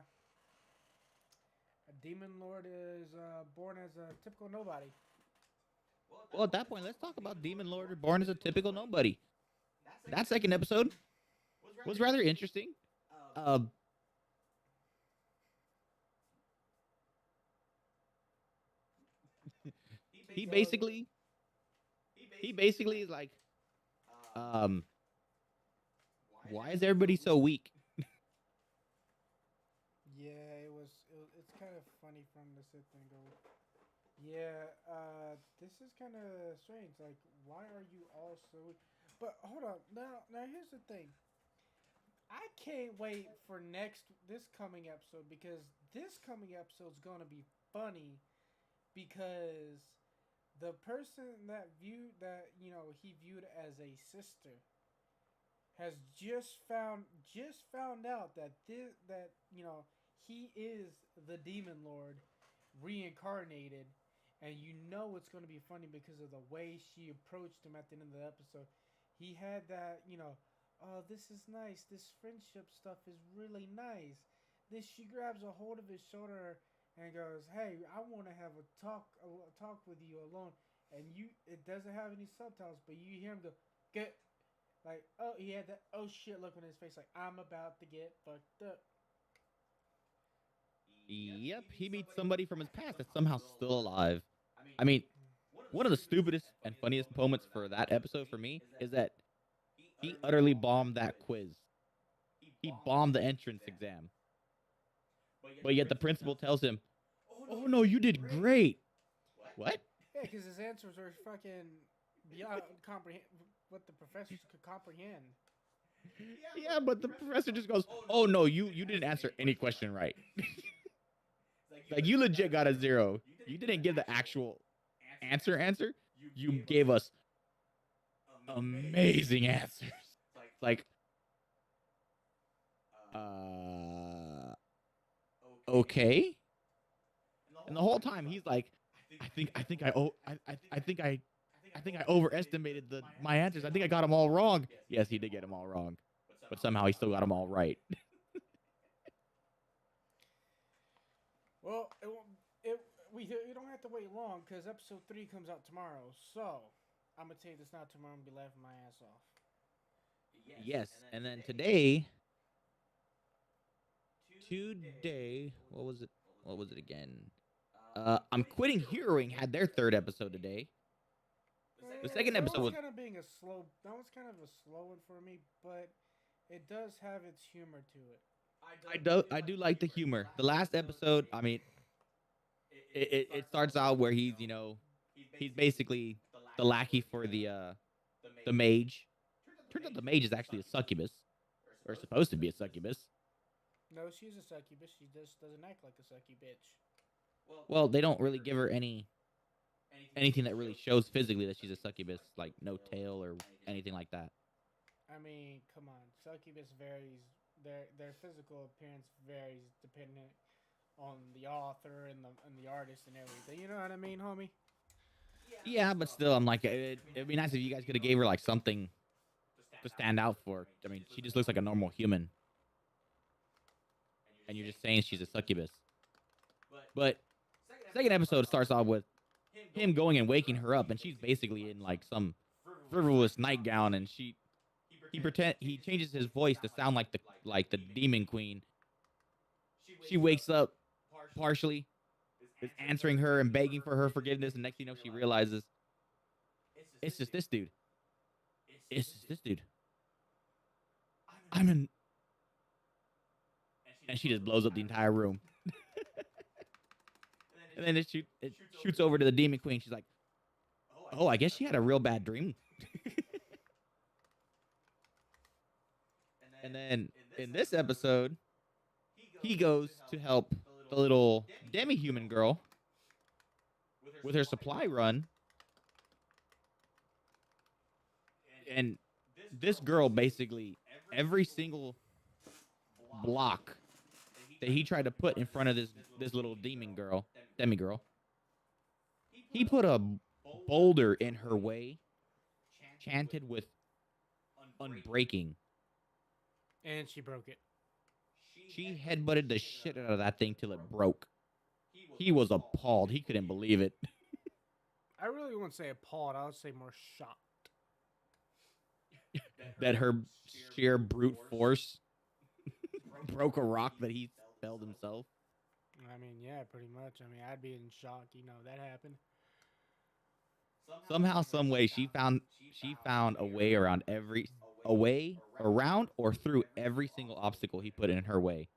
Demon Lord is born as a typical nobody. Well, at that point, let's talk about Demon Lord born as a typical nobody. That second episode was rather interesting. He basically is like, why is everybody so weak? Yeah, it's kind of funny for him to sit there and go, yeah, this is kind of strange. Like, why are you all so weak? But hold on, now here's the thing. I can't wait for this coming episode because this coming episode is gonna be funny because the person that he viewed as a sister has just found out that he is the Demon Lord reincarnated, and it's going to be funny because of the way she approached him at the end of the episode. He had that, oh, this is nice. This friendship stuff is really nice. She grabs a hold of his shoulder and goes, "Hey, I want to have a talk with you alone." And it doesn't have any subtitles, but you hear him go, "Get." Like, oh, he had that oh shit look on his face, like, I'm about to get fucked up. Yep, he meets somebody from his past that's somehow still alive. I mean, one of the stupidest and funniest moments for that episode for me is that he utterly bombed that quiz. He bombed the entrance exam. But yet the principal tells him, "Oh no, you did great." What? Yeah, because his answers are fucking beyond what the professors could comprehend. Yeah, but the professor just goes, "Oh no, you didn't answer any question right." Like, you legit got a 0. You didn't give the actual answer. You gave us amazing answers. Like, okay. And the whole time he's like, I think I overestimated my answers. I think I got them all wrong. Yes, he did get them all wrong, but somehow he still got them all right. Well, we don't have to wait long because episode 3 comes out tomorrow. So I'm gonna tell you this now. Tomorrow I'm gonna be laughing my ass off. Yes, and then today, what was it? What was it again? I'm Quitting Heroing had their 3rd episode today. The second episode was kind of being that was kind of a slow one for me, but it does have its humor to it. I do like the humor. The last episode, I mean, it starts out where he's basically the lackey for the mage. Turns out the mage is actually a succubus, or supposed to be a succubus. No, she's a succubus. She just doesn't act like a succubus. Well, they don't really give her anything that really shows physically that she's a succubus, like no tail or anything like that. I mean, come on, succubus varies. Their physical appearance varies depending on the author and the artist and everything. You know what I mean, homie? Yeah, but still, I'm like, it'd be nice if you guys could have gave her like something to stand out for. I mean, she just looks like a normal human, and you're just saying she's a succubus. But second episode starts off with him going and waking her up, and she's basically in like some frivolous nightgown, and he changes his voice to sound like the demon queen. She wakes up partially, is answering her and begging for her forgiveness, and next thing you know, she realizes it's just this dude. It's just this dude. I'm in, and she just blows up the entire room. And then it shoots over to the demon queen. She's like, "Oh, I guess she had a real bad dream." And then in this episode, he goes to help the little demi-human girl with her supply run. And this girl basically, every single block that he tried to put in front of this little demi girl, he put a boulder in her way, chanted with unbreaking. And she broke it. She headbutted the shit out of that thing till it broke. He was appalled. He couldn't believe it. I really wouldn't say appalled. I would say more shocked. That her sheer brute force broke a rock that he felled himself. I mean, yeah, pretty much. I mean, I'd be in shock. You know, that happened. Somehow, some way, she found a way around around or through every single obstacle he put in her way,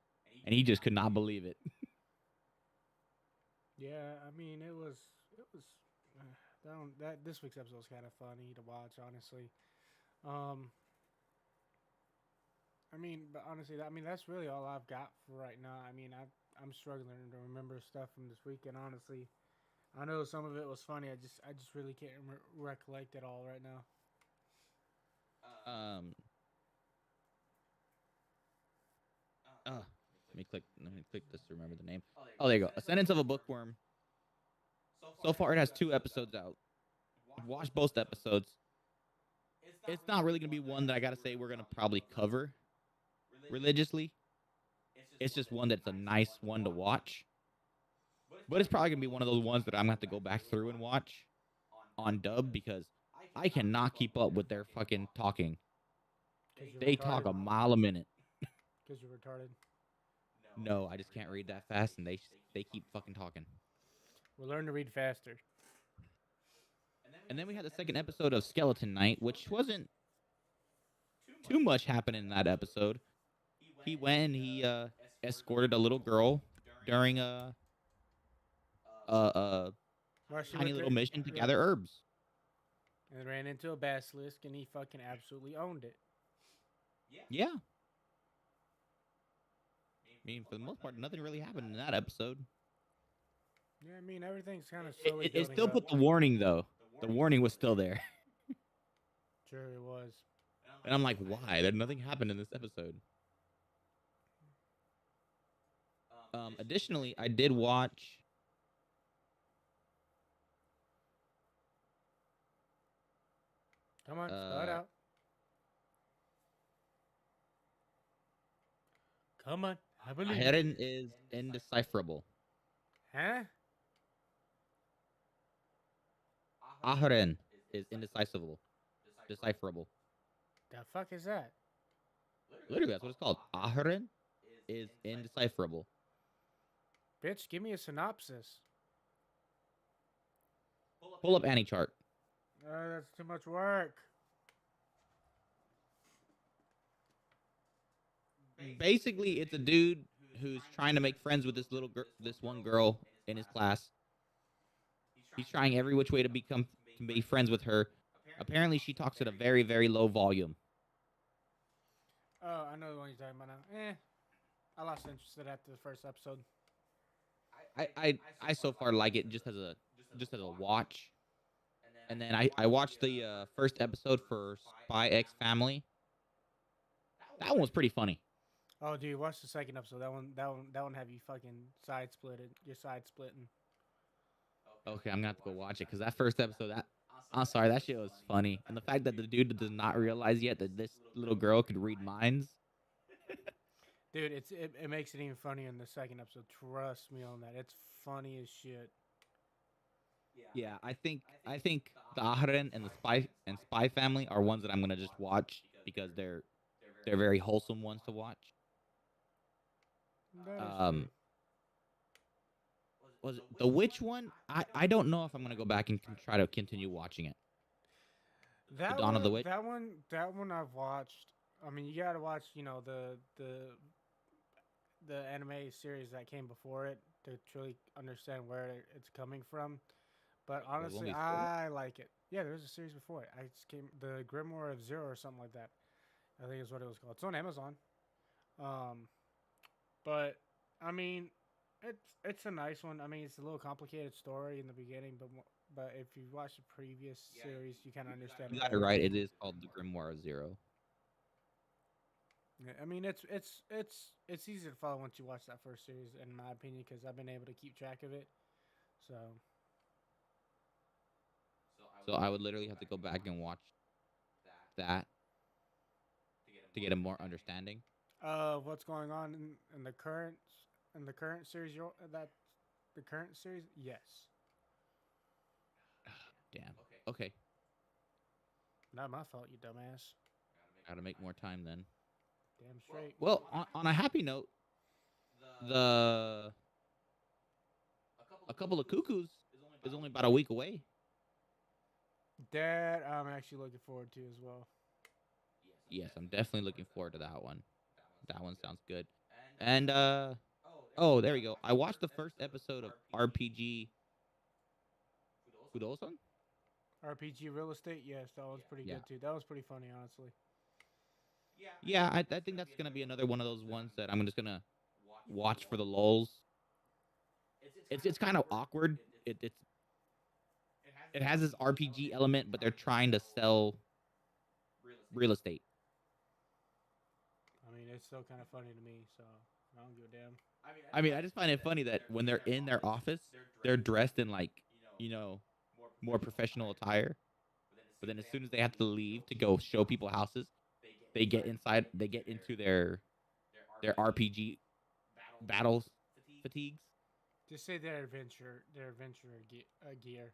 and he just could not believe it. Yeah, I mean, it was this week's episode was kind of funny to watch, honestly. I mean, but honestly, that's really all I've got for right now. I mean, I'm struggling to remember stuff from this weekend, honestly. I know some of it was funny. I just really can't recollect it all right now. Let me click this to remember the name. Oh, there you go. A Sentence of a Bookworm. So far, it has 2 episodes out. I've watched both episodes. It's not really going to be one that I got to say we're going to probably cover religiously. It's just one that's a nice one to watch. But it's probably going to be one of those ones that I'm going to have to go back through and watch on dub because I cannot keep up with their fucking talking. They talk a mile a minute. Because you're retarded? No, I just can't read that fast, and they keep fucking talking. We'll learn to read faster. And then we had the second episode of Skeleton Knight, which wasn't too much happening in that episode. He went and he escorted a little girl during a tiny little mission to gather herbs. And ran into a basilisk, and he fucking absolutely owned it. Yeah. I mean, for the most part, nothing really happened in that episode. Yeah, I mean, everything's kind of slowly It still put the warning, though. The warning was still there. Sure, it was. And I'm like, why? Nothing happened in this episode. Additionally, I did watch... Come on, spell it out. Come on, I believe. Aheren is indecipherable. Huh? Aheren is indecipherable. Decipherable. The fuck is that? Literally, that's what it's called. Aheren is indecipherable. Bitch, give me a synopsis. Pull up Annie chart. That's too much work. Basically, it's a dude who's trying to make friends with this one girl in his class. He's trying every which way to be friends with her. Apparently, she talks at a very, very low volume. Oh, I know the one you're talking about now. I lost interest in after the first episode. I so far like it just as a watch. And then I watched the first episode for Spy X Family. That one was pretty funny. Oh, dude, watch the second episode. That one have you fucking side splitted. You're side splitting. Okay, I'm gonna have to go watch it because that first episode, that I'm sorry, that shit was funny, and the fact that the dude does not realize yet that this little girl could read minds. Dude, it makes it even funnier in the second episode. Trust me on that. It's funny as shit. Yeah, I think the Aharen and the Spy Family are ones that I'm gonna just watch because they're very wholesome ones to watch. That is true. Um, was it the witch one? I don't know if I'm gonna go back and try to continue watching it. The That Dawn of one, the Witch. that one I've watched. I mean, you gotta watch, the anime series that came before it to truly understand where it's coming from. But There's honestly, only four. I like it. Yeah, there was a series before it. I just came the Grimoire of Zero or something like that. I think is what it was called. It's on Amazon. Um, but I mean, it's a nice one. I mean, it's a little complicated story in the beginning, but if you watch the previous series, you kind of understand You it got it better. right. It is called the Grimoire of Zero. Yeah, I mean, it's easy to follow once you watch that first series, in my opinion, because I've been able to keep track of it. So, So I would literally have to go back and watch that to get a more understanding. what's going on in the current series? That the current series? Yes. Damn. Okay, Not my fault, you dumbass. gotta make more time then. Damn straight. Well, on a happy note, the a couple of cuckoos is only about a week away. That I'm actually looking forward to as well. Yes, I'm definitely looking forward to that one. That one sounds good. And oh, there we go. I watched the first episode of RPG Fudosan. RPG Real Estate, yes, that was pretty Yeah. good too. That was pretty funny, honestly. Yeah, I think that's gonna be another one of those ones that I'm just gonna watch for the lulls. It's kind of awkward. It has this RPG element, but they're trying to sell real estate. I mean, it's still kind of funny to me, so I don't give a damn. I mean, I just find it funny that when they're in their office, they're dressed in like, you know, more professional attire. But then as soon as they have to leave to go show people houses, they get inside, they get into their RPG battles fatigues. Just say their adventure gear.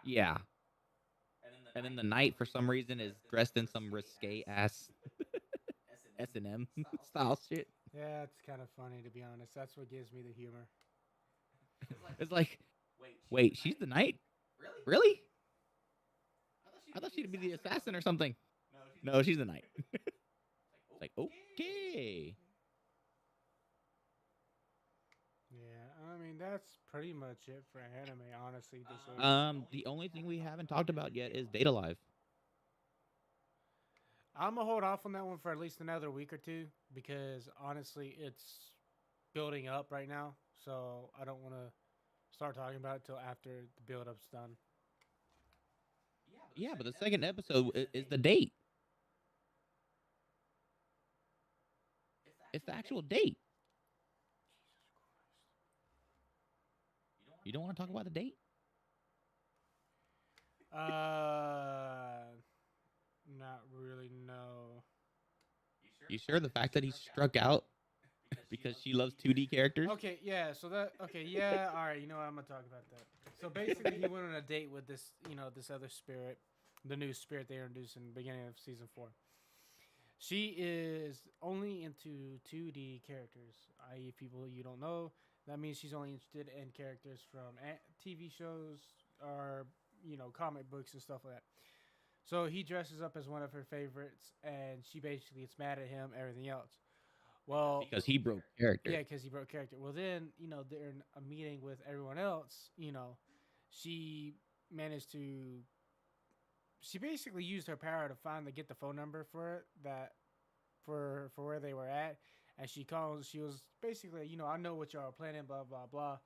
Yeah. And then the knight for some reason is dressed in some risque ass S&M style shit. Yeah, it's kind of funny to be honest. That's what gives me the humor. It's like, wait, she's the knight? Really? I thought she'd be the assassin or something. No, she's the knight. It's like, okay. Yeah, I mean that's pretty much it for anime, honestly. This week. The only thing we haven't talked about yet is Data Live. I'm gonna hold off on that one for at least another week or two because honestly, it's building up right now. So I don't want to start talking about it till after the build up's done. Yeah, but the second episode is the date. It's the actual date. You don't want to talk about the date? Not really. No. You sure the fact that he struck out because she loves 2D characters? Okay, yeah. So that. Okay, yeah. All right. You know what? I'm gonna talk about that. So basically, he went on a date with this other spirit, the new spirit they introduced in the beginning of season 4. She is only into 2D characters, i.e., people you don't know. That means she's only interested in characters from TV shows or comic books and stuff like that. So he dresses up as one of her favorites, and she basically gets mad at him. Everything else. Well, Because he broke character. yeah, because he broke character. Well, then they're in a meeting with everyone else. She managed to. She basically used her power to finally get the phone number for it for where they were at, and she calls. She was basically, I know what y'all are planning, blah blah blah,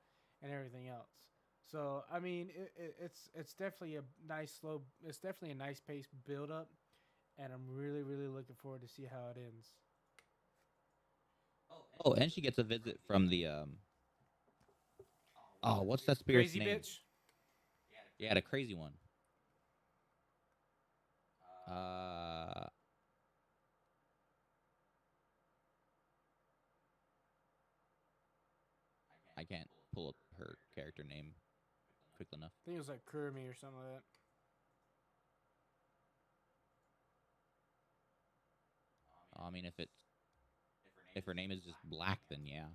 and everything else. So I mean, it's definitely a nice slow. It's definitely a nice pace build up, and I'm really looking forward to see how it ends. Oh, and she gets a visit from the oh, what's that spirit's Crazy name? bitch. Yeah, the crazy one. Uh, I can't pull up her character name quick enough. I think it was like Kurumi or something like that. I mean, if her name is just Black, then yeah.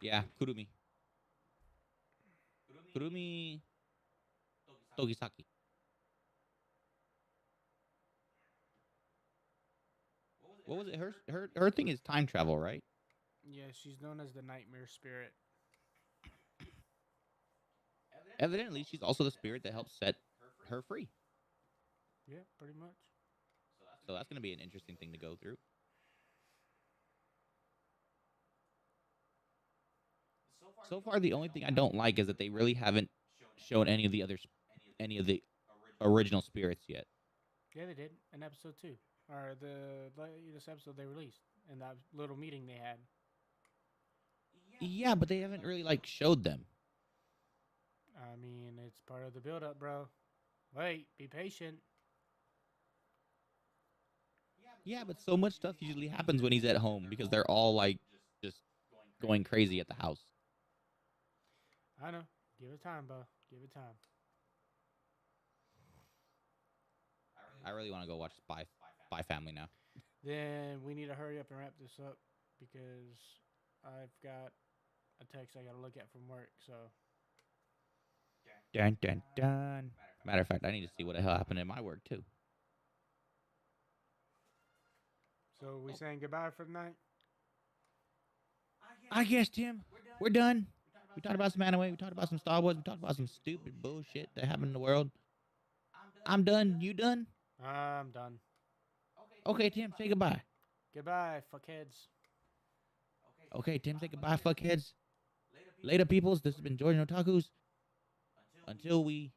Yeah, Kurumi. Kurumi Togisaki. What was it? Her thing is time travel, right? Yeah, she's known as the Nightmare Spirit. Evidently, she's also the spirit that helps set her free. Yeah, pretty much. So that's going to be an interesting thing to go through. So far, the only thing I don't like is that they really haven't shown any of the original spirits yet. Yeah, they did in episode 2, or the latest episode they released, in that little meeting they had. Yeah, but they haven't really like showed them. I mean, it's part of the build-up, bro. Wait, be patient. Yeah, but so much stuff usually happens when he's at home because they're all like just going crazy at the house. I know. Give it time, bro. Give it time. I really want to go watch Spy Family now. Then we need to hurry up and wrap this up because I've got a text I got to look at from work. So Dun dun dun. Matter of fact, I need to see what the hell happened in my work too. So we saying goodbye for the night? I guess, Tim, we're done. We talked about some anime. We talked about some Star Wars. We talked about some stupid bullshit that happened in the world. I'm done. You done? I'm done. Okay, Tim, say goodbye. Goodbye, fuckheads. Okay, Tim, say goodbye, fuckheads. Later, peoples. This has been Georgian Otakus. Until we